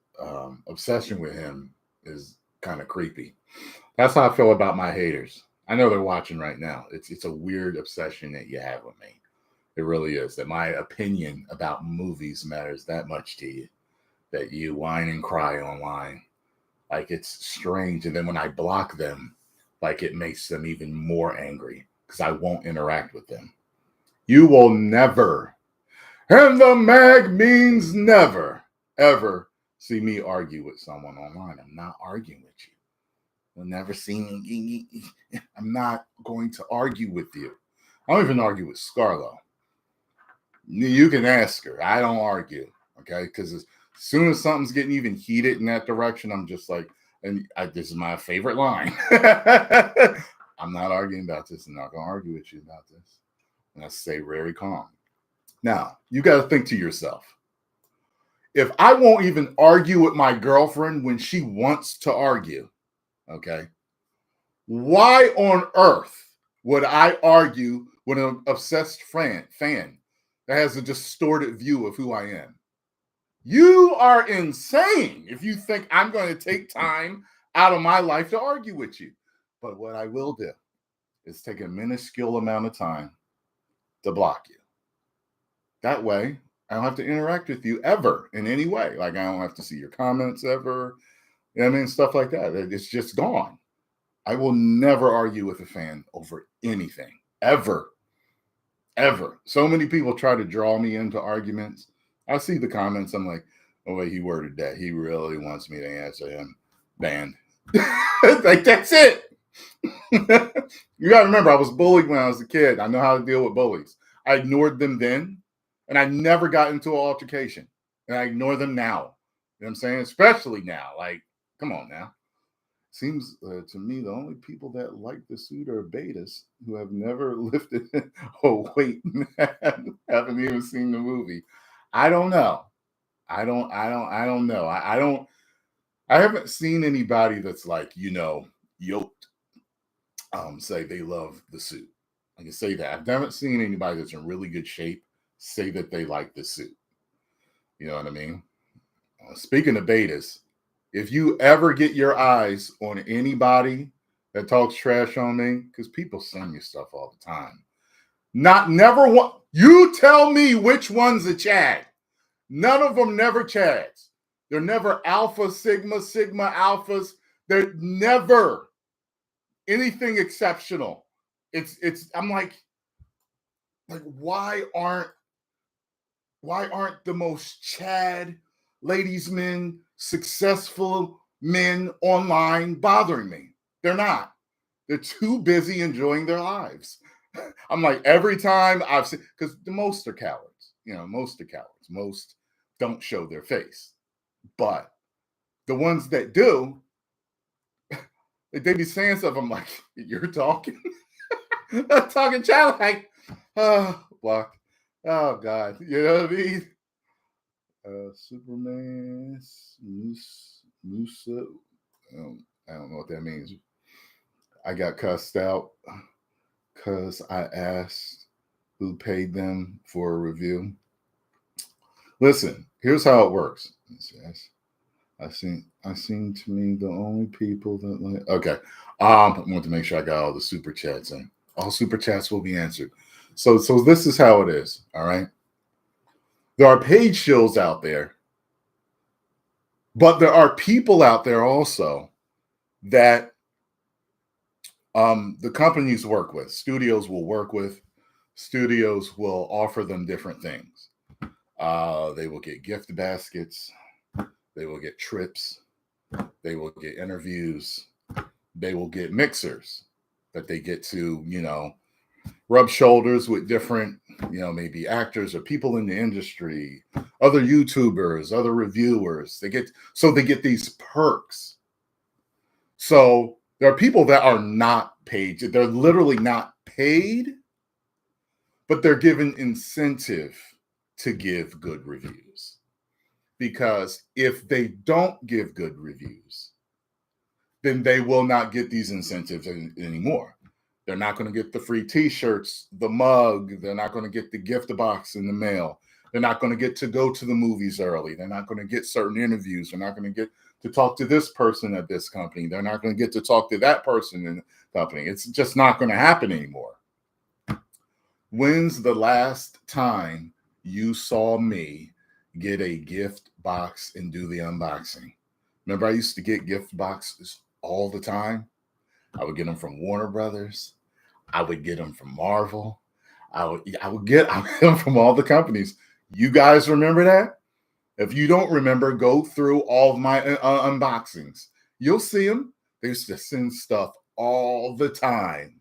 obsession with him is kind of creepy. That's how I feel about my haters. I know they're watching right now. It's a weird obsession that you have with me. It really is. That my opinion about movies matters that much to you. That you whine and cry online. Like it's strange. And then when I block them, like it makes them even more angry because I won't interact with them. You will never, and the mag means never, ever see me argue with someone online. I'm not arguing with you. You'll never see me. I'm not going to argue with you. I don't even argue with Scarlo. You can ask her. I don't argue. Okay. Because as soon as something's getting even heated in that direction, I'm just like, this is my favorite line. I'm not arguing about this. I'm not going to argue with you about this. And I stay very calm. Now, you got to think to yourself, if I won't even argue with my girlfriend when she wants to argue, okay, why on earth would I argue with an obsessed fan that has a distorted view of who I am? You are insane if you think I'm going to take time out of my life to argue with you. But what I will do is take a minuscule amount of time to block you. That way, I don't have to interact with you ever in any way. Like I don't have to see your comments ever. You know what I mean? Stuff like that. It's just gone. I will never argue with a fan over anything. Ever. Ever. So many people try to draw me into arguments. I see the comments. I'm like, oh, wait, he worded that. He really wants me to answer him. Banned. Like, that's it. You got to remember, I was bullied when I was a kid. I know how to deal with bullies. I ignored them then, and I never got into an altercation. And I ignore them now. You know what I'm saying? Especially now. Like, come on now. Seems to me the only people that like the suit are betas who have never lifted a weight and haven't even seen the movie. I don't know. I don't know. I haven't seen anybody that's like, yoked say they love the suit. I can say that. I haven't seen anybody that's in really good shape say that they like the suit. You know what I mean? Speaking of betas, if you ever get your eyes on anybody that talks trash on me, because people send me stuff all the time. Never one. You tell me which one's a Chad. None of them never Chads. They're never Alpha, Sigma Alphas. They're never anything exceptional. I'm like why aren't the most Chad ladies, men, successful men online bothering me? They're not. They're too busy enjoying their lives. I'm like, every time I've seen, because most are cowards. Most are cowards. Most don't show their face. But the ones that do, they be saying stuff. I'm like, you're talking? Talking child, like, block. Oh, God. You know what I mean? Superman, Musa. I don't know what that means. I got cussed out because I asked who paid them for a review. Listen, here's how it works. I seem to me the only people that like. Okay, I want to make sure I got all the super chats in. All super chats will be answered. So this is how it is. All right. There are paid shows out there, but there are people out there also that the companies work with. Studios will work with. Studios will offer them different things. They will get gift baskets. They will get trips. They will get interviews. They will get mixers that they get to, rub shoulders with different, maybe actors or people in the industry, other YouTubers, other reviewers. They get these perks. So there are people that are not paid. They're literally not paid, but they're given incentive to give good reviews. Because if they don't give good reviews, then they will not get these incentives anymore. They're not going to get the free t-shirts, the mug. They're not going to get the gift box in the mail. They're not going to get to go to the movies early. They're not going to get certain interviews. They're not going to get to talk to this person at this company. They're not going to get to talk to that person in the company. It's just not going to happen anymore. When's the last time you saw me get a gift box and do the unboxing? Remember, I used to get gift boxes all the time. I would get them from Warner Brothers. I would get them from Marvel. I would get them from all the companies. You guys remember that? If you don't remember, go through all of my unboxings. You'll see them. They used to send stuff all the time.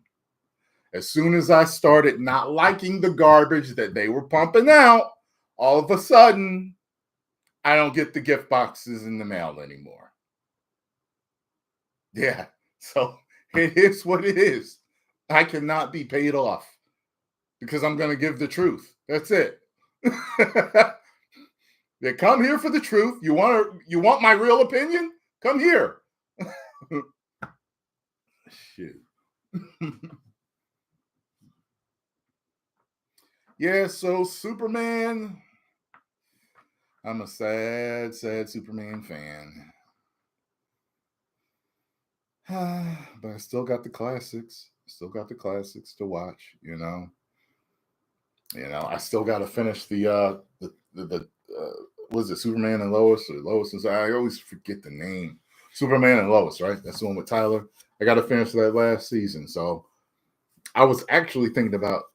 As soon as I started not liking the garbage that they were pumping out, all of a sudden, I don't get the gift boxes in the mail anymore. Yeah, so it is what it is. I cannot be paid off because I'm going to give the truth. That's it. They come here for the truth. You want my real opinion? Come here. Shoot. Yeah, so Superman. I'm a sad Superman fan. But I still got the classics. Still got the classics to watch, I still got to finish the was it Superman and Lois or Lois and I always forget the name. Superman and Lois, right? That's the one with Tyler. I got to finish that last season. So I was actually thinking about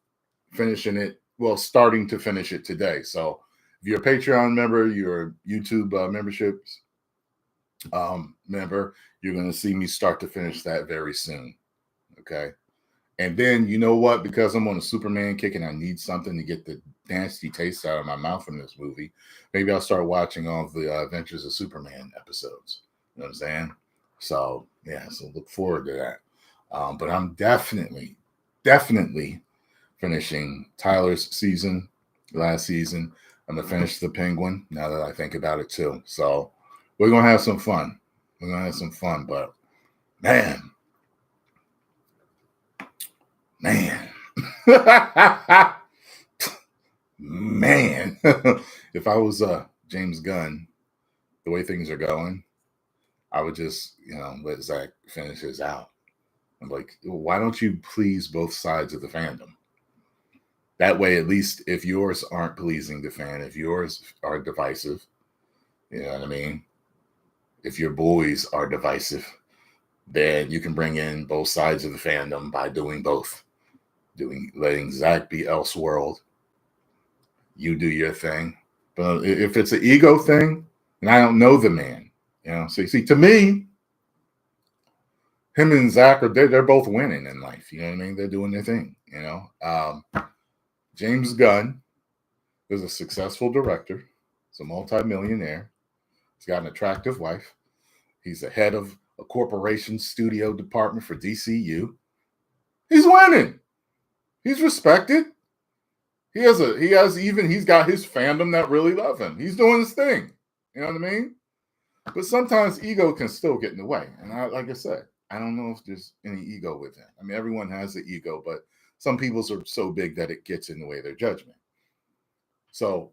finishing it. Well, starting to finish it today. So if you're a Patreon member, you're a YouTube memberships member, you're going to see me start to finish that very soon. Okay. And then, you know what? Because I'm on a Superman kick and I need something to get the nasty taste out of my mouth in this movie, maybe I'll start watching all of the Adventures of Superman episodes. You know what I'm saying? So, yeah, so look forward to that. But I'm definitely finishing Tyler's season, last season. I'm going to finish The Penguin now that I think about it too. So we're going to have some fun. But man. Man, if I was James Gunn, the way things are going, I would just, let Zach finish his out. I'm like, why don't you please both sides of the fandom? That way, at least if yours aren't pleasing the fan, if yours are divisive, you know what I mean? If your boys are divisive, then you can bring in both sides of the fandom by doing both. Letting Zach be Elseworld. You do your thing. But if it's an ego thing, and I don't know the man, so you see, to me, him and Zach they're both winning in life. You know what I mean? They're doing their thing. James Gunn is a successful director. He's a multimillionaire. He's got an attractive wife. He's the head of a corporation studio department for DCU. He's winning. He's respected. He's got his fandom that really love him. He's doing his thing. You know what I mean? But sometimes ego can still get in the way. And like I said, I don't know if there's any ego with him. I mean, everyone has the ego, but some people's are so big that it gets in the way of their judgment. So,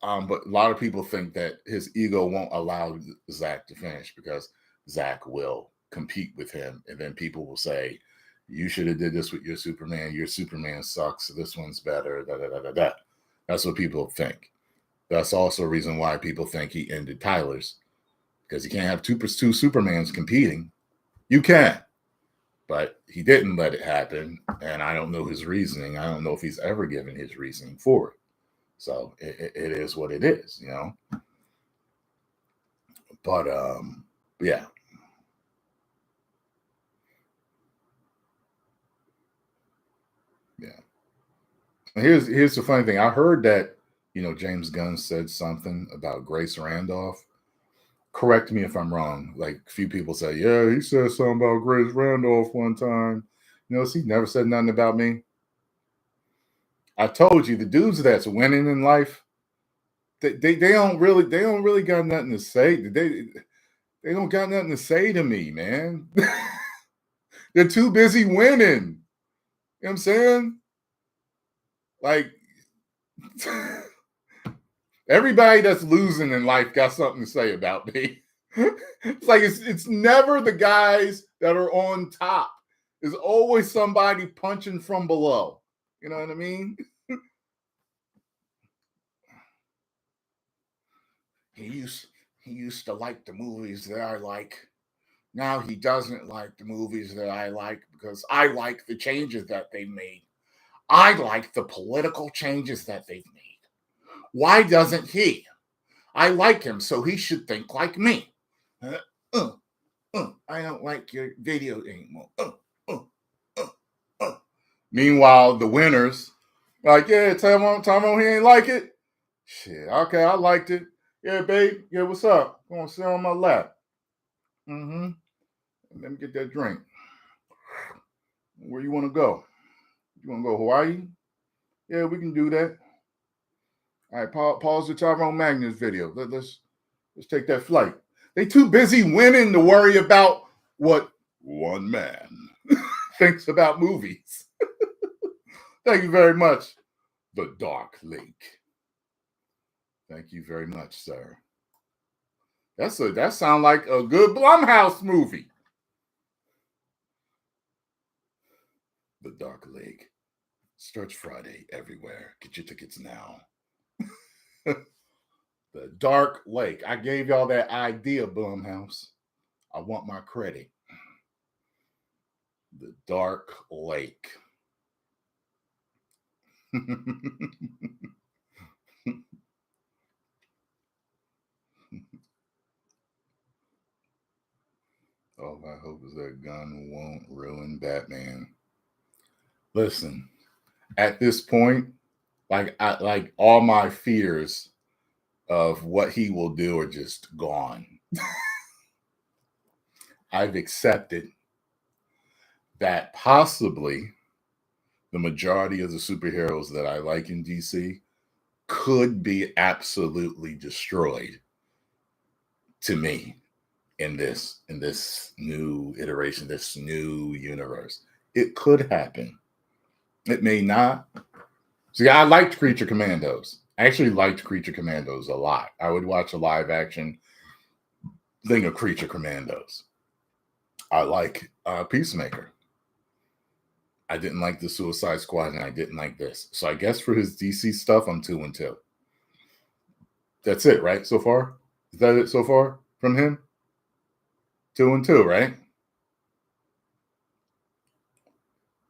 but a lot of people think that his ego won't allow Zach to finish because Zach will compete with him. And then people will say, you should have did this with your Superman. Your Superman sucks. This one's better. That's what people think. That's also a reason why people think he ended Tyler's, because you can't have two Supermans competing. You can, but he didn't let it happen, and I don't know his reasoning. I don't know if he's ever given his reasoning for it. So it is what it is, you know. But yeah. Yeah. And here's the funny thing. I heard that, you know, James Gunn said something about Grace Randolph. Correct me if I'm wrong. Like a few people say, yeah, he said something about Grace Randolph one time. You know, he never said nothing about me. I told you the dudes that's winning in life, they don't really got nothing to say. They don't got nothing to say to me, man. They're too busy winning. You know what I'm saying? Like everybody that's losing in life got something to say about me. It's like it's never the guys that are on top. There's always somebody punching from below. You know what I mean? He used he used to like the movies that I like. Now he doesn't like the movies that I like because I like the changes that they made. I like the political changes that they've made. Why doesn't he? I like him, so he should think like me. Uh, uh, I don't like your video anymore. Uh, uh, uh. Meanwhile, the winners, like, yeah, Tyrone, he ain't like it. Shit, okay, I liked it. Yeah, babe. Yeah, what's up? Gonna sit on my lap. Mm-hmm. Let me get that drink. Where you want to go? You want to go Hawaii? Yeah, we can do that. All right, pause the Tyrone Magnus video. Let's take that flight. They too busy winning to worry about what one man thinks about movies. Thank you very much. The Dark Lake. Thank you very much, sir. That sounds like a good Blumhouse movie. The Dark Lake. Starts Friday everywhere. Get your tickets now. The Dark Lake. I gave y'all that idea, Blumhouse. I want my credit. The Dark Lake. All I hope is that Gunn won't ruin Batman. Listen, at this point, like all my fears of what he will do are just gone. I've accepted that possibly the majority of the superheroes that I like in DC could be absolutely destroyed to me in this new iteration, this new universe. It could happen. It may not. See, I liked Creature Commandos. I actually liked Creature Commandos a lot. I would watch a live action thing of Creature Commandos. I like Peacemaker. I didn't like the Suicide Squad, and I didn't like this. So I guess for his DC stuff, I'm 2-2. That's it, right? So far, is that it so far from him? 2-2, right?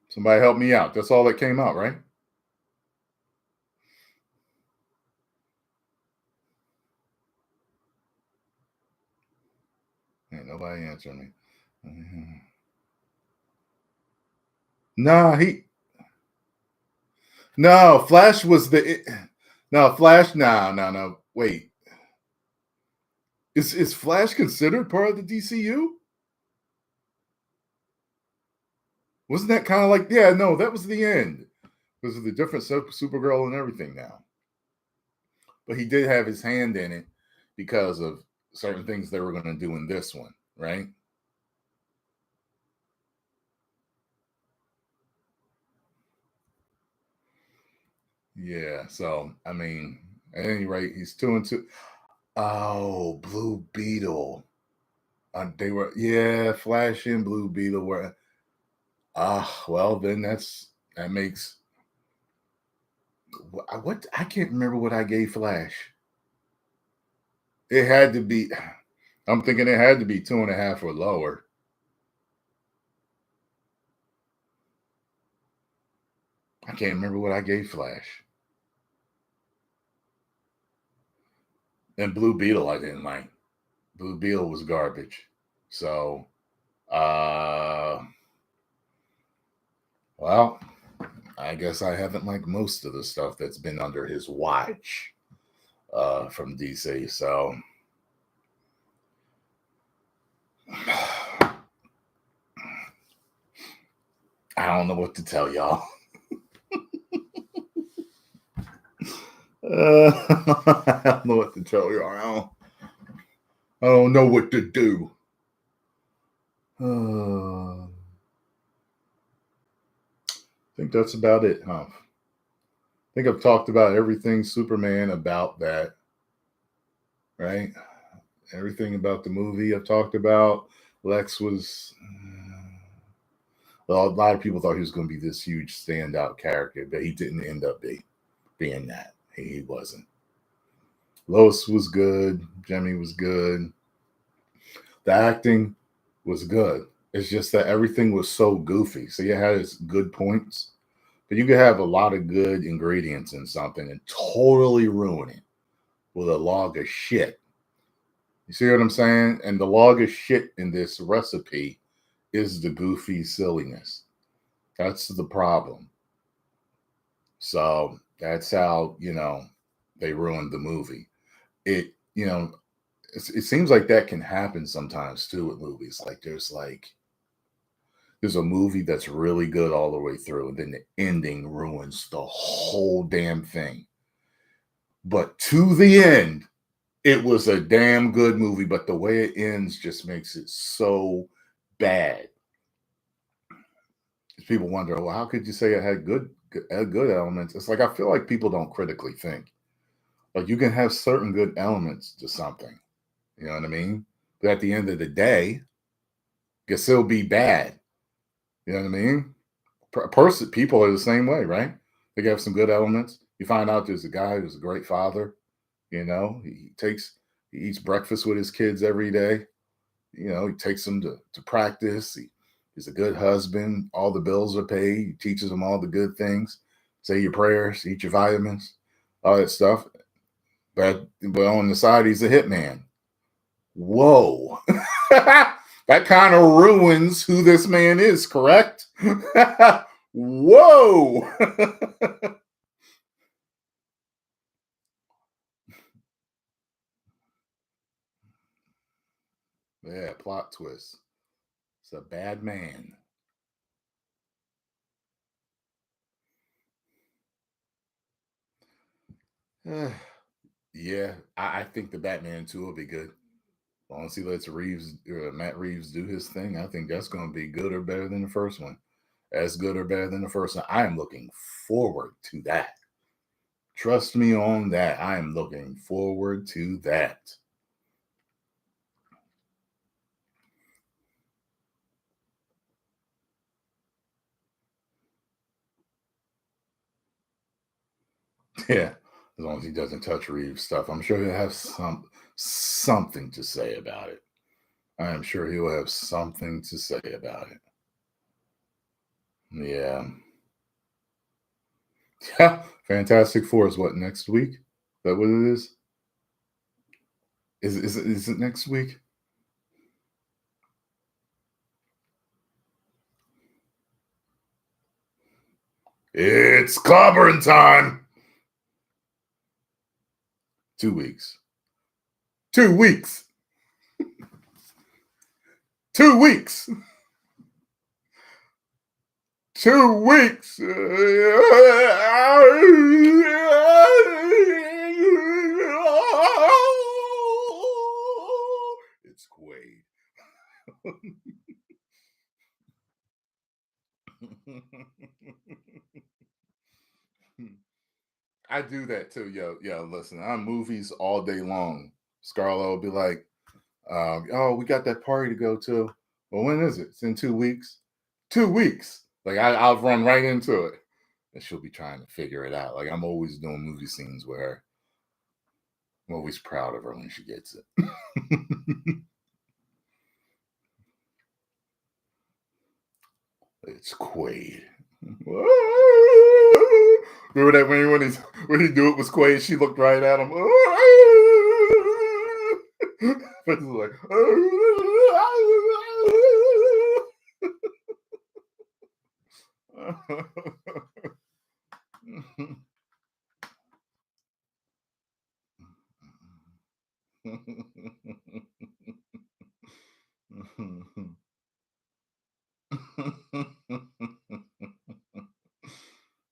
Somebody help me out. That's all that came out, right? Ain't nobody answering me. Nah, no, Flash was no Flash. No. Wait, is Flash considered part of the DCU? Wasn't that kind of like, yeah, no, that was the end because of the different Supergirl and everything now. But he did have his hand in it because of certain things they were going to do in this one, right? Yeah. So I mean, at any rate, he's 2-2. Oh, Blue Beetle. They were, yeah, Flash and Blue Beetle were. Well, then that makes what I can't remember what I gave Flash. It had to be. I'm thinking it had to be 2.5 or lower. I can't remember what I gave Flash. And Blue Beetle, I didn't like. Blue Beetle was garbage. So, well, I guess I haven't liked most of the stuff that's been under his watch from DC. So, I don't know what to tell y'all. I don't know what to tell y'all. I don't know what to do. I think that's about it, huh? I think I've talked about everything Superman about that, right? Everything about the movie I've talked about. Lex was, well, a lot of people thought he was going to be this huge standout character, but he didn't end up being that. He wasn't. Lois was good. Jemmy was good. The acting was good. It's just that everything was so goofy. So you had its good points, but you could have a lot of good ingredients in something and totally ruin it with a log of shit. You see what I'm saying? And the log of shit in this recipe is the goofy silliness. That's the problem. So that's how, they ruined the movie. It, it seems like that can happen sometimes too with movies. There's a movie that's really good all the way through, and then the ending ruins the whole damn thing. But to the end, it was a damn good movie, but the way it ends just makes it so bad. People wonder, well, how could you say it had good elements? It's like I feel like people don't critically think. Like you can have certain good elements to something, you know what I mean? But at the end of the day, it can still be bad. You know what I mean? People are the same way, right? They have some good elements. You find out there's a guy who's a great father. He eats breakfast with his kids every day. He takes them to practice. He's a good husband. All the bills are paid. He teaches them all the good things. Say your prayers, eat your vitamins, all that stuff. But on the side, he's a hitman. Whoa. That kind of ruins who this man is, correct? Whoa. Yeah, plot twist. It's a bad man. Yeah, I think the Batman 2 will be good. As long as he lets Matt Reeves do his thing, I think that's going to be good or better than the first one. As good or better than the first one. I am looking forward to that. Trust me on that. I am looking forward to that. Yeah, as long as he doesn't touch Reeves stuff, I'm sure he'll have something to say about it. I am sure he will have something to say about it. Yeah. Yeah. Fantastic Four is what, next week? Is that what it is? Is it next week? It's clobbering time. 2 weeks. 2 weeks. 2 weeks. 2 weeks. It's Quaid. I do that too. Yo, listen, I'm movies all day long. Scarlett will be like, oh, we got that party to go to. Well, when is it? It's in 2 weeks. 2 weeks. Like I'll run right into it. And she'll be trying to figure it out. Like I'm always doing movie scenes with her. I'm always proud of her when she gets it. It's Quaid. Remember that when he do it was Quaid, she looked right at him. It's like,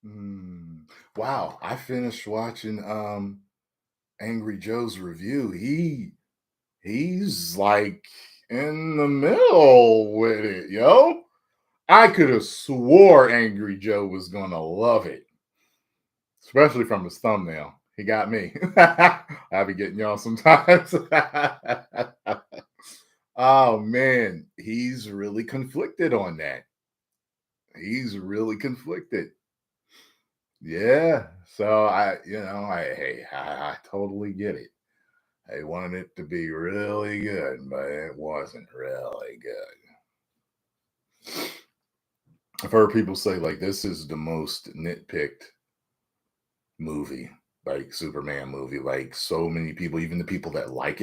Mm. Wow, I finished watching Angry Joe's review. He's like in the middle with it, yo. I could have swore Angry Joe was gonna love it, especially from his thumbnail. He got me. I be getting y'all sometimes. Oh man, he's really conflicted on that. He's really conflicted. Yeah. So I totally get it. I wanted it to be really good, but it wasn't really good. I've heard people say like this is the most nitpicked movie, like Superman movie. Like so many people, even the people that like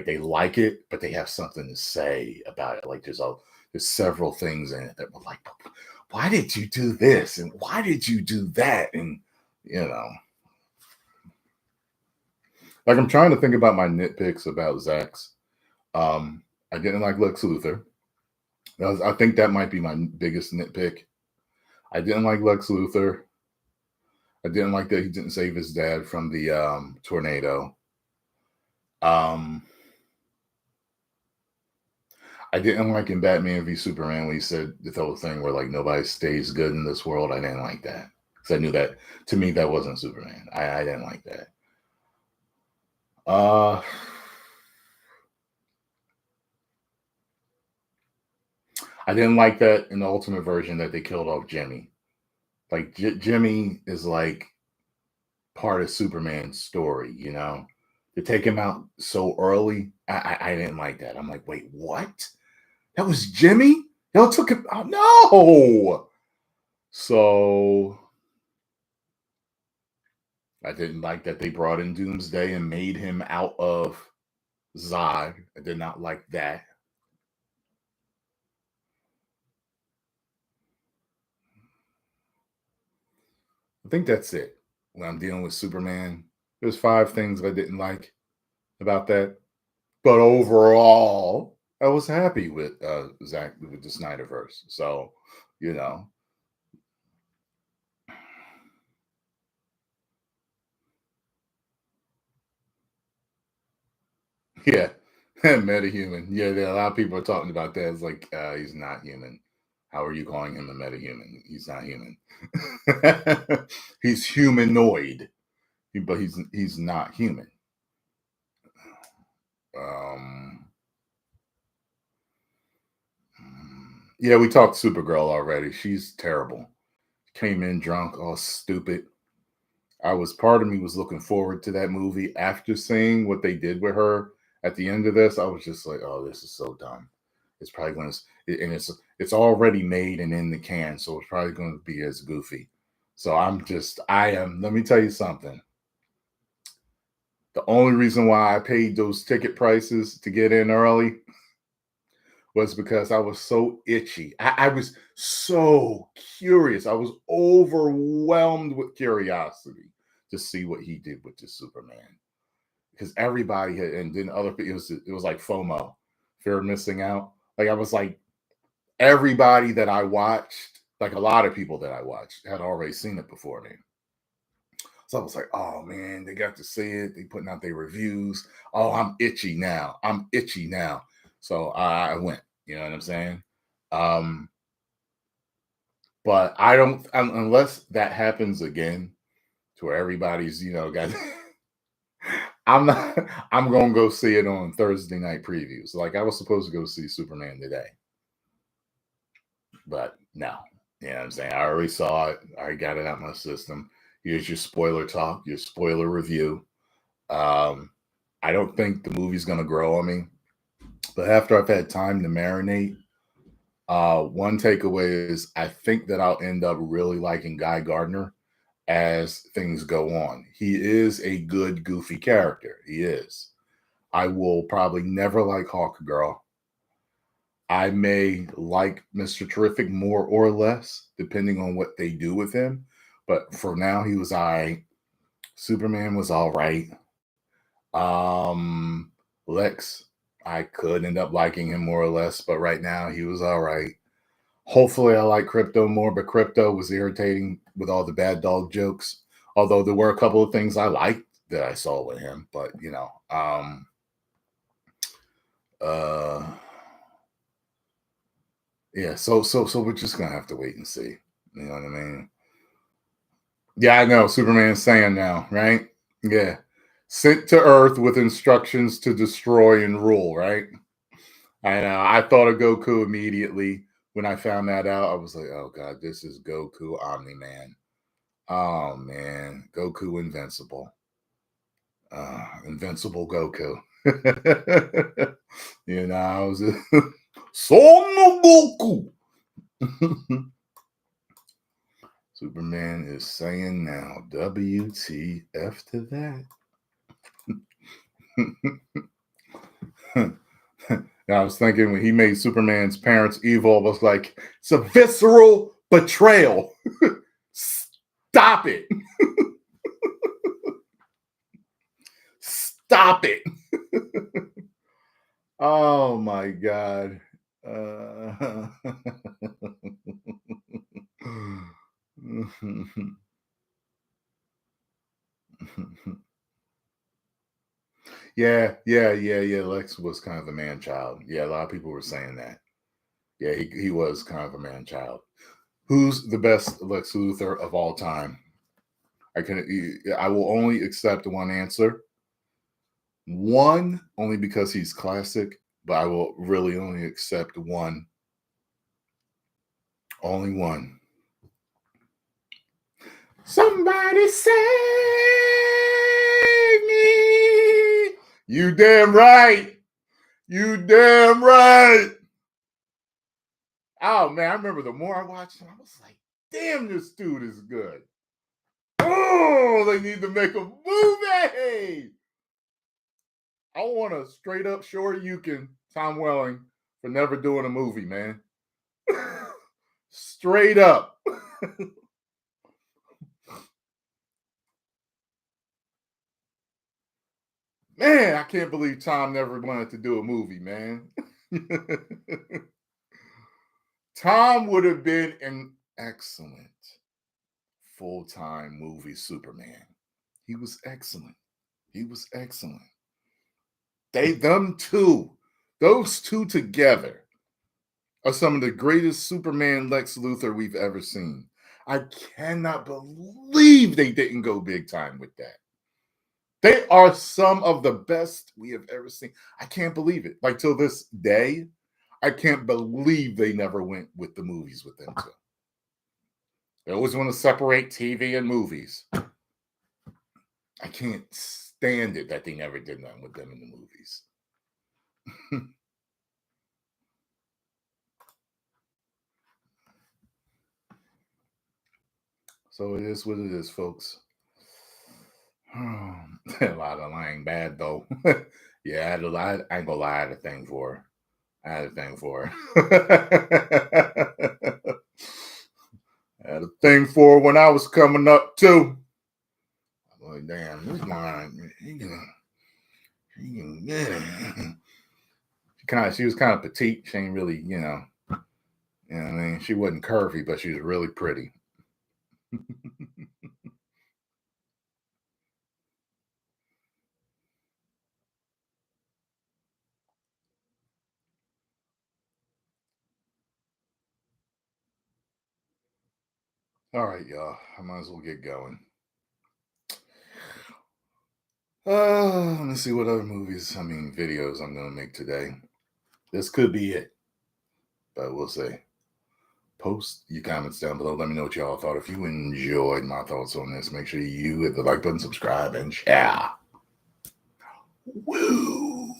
they like it, but they have something to say about it. Like there's several things in it that were like, why did you do this? And why did you do that? And you know, like I'm trying to think about my nitpicks about Zach's. I didn't like Lex Luthor. I think that might be my biggest nitpick. I didn't like Lex Luthor. I didn't like that he didn't save his dad from the tornado. Um, I didn't like in Batman v Superman when he said the whole thing where like nobody stays good in this world. I didn't like that because I knew that to me that wasn't Superman. I didn't like that. Uh, I didn't like that in the Ultimate version that they killed off Jimmy. Like Jimmy is like part of Superman's story, you know. To take him out so early, I didn't like that. I'm like, wait, what? That was Jimmy? Y'all took him out? No. So I didn't like that they brought in Doomsday and made him out of Zod. I did not like that. I think that's it. When I'm dealing with Superman, there's 5 things I didn't like about that. But overall, I was happy with Zach with the Snyderverse. So, you know, yeah, metahuman. Yeah, a lot of people are talking about that. It's like he's not human. How are you calling him a metahuman? He's not human. He's humanoid, but he's not human. Um, yeah, we talked Supergirl already. She's terrible. Came in drunk, all stupid. I was part of me was looking forward to that movie after seeing what they did with her at the end of this. I was just like, oh, this is so dumb. It's probably going to, and it's already made and in the can, so it's probably going to be as goofy. So I am. Let me tell you something. The only reason why I paid those ticket prices to get in early was because I was so itchy. I was so curious. I was overwhelmed with curiosity to see what he did with the Superman. Because everybody had, and then other people, it was like FOMO, fear of missing out. Like I was like, everybody that I watched, like a lot of people that I watched, had already seen it before me. So I was like, oh man, they got to see it. They putting out their reviews. Oh, I'm itchy now. I'm itchy now. So I went. You know what I'm saying? Um, but I don't unless that happens again to where everybody's, got I'm not I'm gonna go see it on Thursday night previews. Like I was supposed to go see Superman today. But no. You know what I'm saying? I already saw it. I already got it out my system. Here's your spoiler talk, your spoiler review. Um, I don't think the movie's gonna grow on me. But after I've had time to marinate, one takeaway is I think that I'll end up really liking Guy Gardner as things go on. He is a good, goofy character. He is. I will probably never like Hawkgirl. I may like Mr. Terrific more or less, depending on what they do with him. But for now, he was all right. Superman was all right. Lex, I could end up liking him more or less, but right now he was all right. Hopefully, I like Krypto more, but Krypto was irritating with all the bad dog jokes. Although there were a couple of things I liked that I saw with him, but yeah. So we're just gonna have to wait and see. You know what I mean? Yeah, I know. Superman's saying now, right? Yeah. Sent to Earth with instructions to destroy and rule, right? I know. I thought of Goku immediately when I found that out. I was like, oh God, this is Goku Omni Man. Oh man, Goku Invincible. Invincible Goku. I was Son of Goku. Superman is saying now, WTF to that. I was thinking when he made Superman's parents evil, I was like, it's a visceral betrayal. Stop it. Stop it. Oh my God. Yeah. Lex was kind of a man child. Yeah, a lot of people were saying that. Yeah, he was kind of a man child. Who's the best Lex Luthor of all time? I will only accept one answer. One, only because he's classic, but I will really only accept one. Only one. Somebody save me. You damn right. You damn right. Oh man, I remember the more I watched him, I was like, damn, this dude is good. Oh, they need to make a movie. I want a straight up Shoryuken Tom Welling for never doing a movie, man. Straight up. Man, I can't believe Tom never wanted to do a movie, man. Tom would have been an excellent full-time movie Superman. He was excellent. He was excellent. Those two together are some of the greatest Superman Lex Luthor we've ever seen. I cannot believe they didn't go big time with that. They are some of the best we have ever seen. I can't believe it. Like till this day, I can't believe they never went with the movies with them too. They always want to separate TV and movies. I can't stand it that they never did that with them in the movies. So it is what it is, folks. A lot of lying bad though. Yeah, I ain't gonna lie, I had a thing for her. I had a thing for her. I had a thing for her when I was coming up too. I'm like, damn, this line, he can get it. She was kind of petite. She ain't really, you know what I mean? She wasn't curvy, but she was really pretty. All right, y'all. I might as well get going. Let me see what other videos I'm gonna make today. This could be it, but we'll see. Post your comments down below. Let me know what y'all thought. If you enjoyed my thoughts on this, make sure you hit the like button, subscribe, and share. Woo!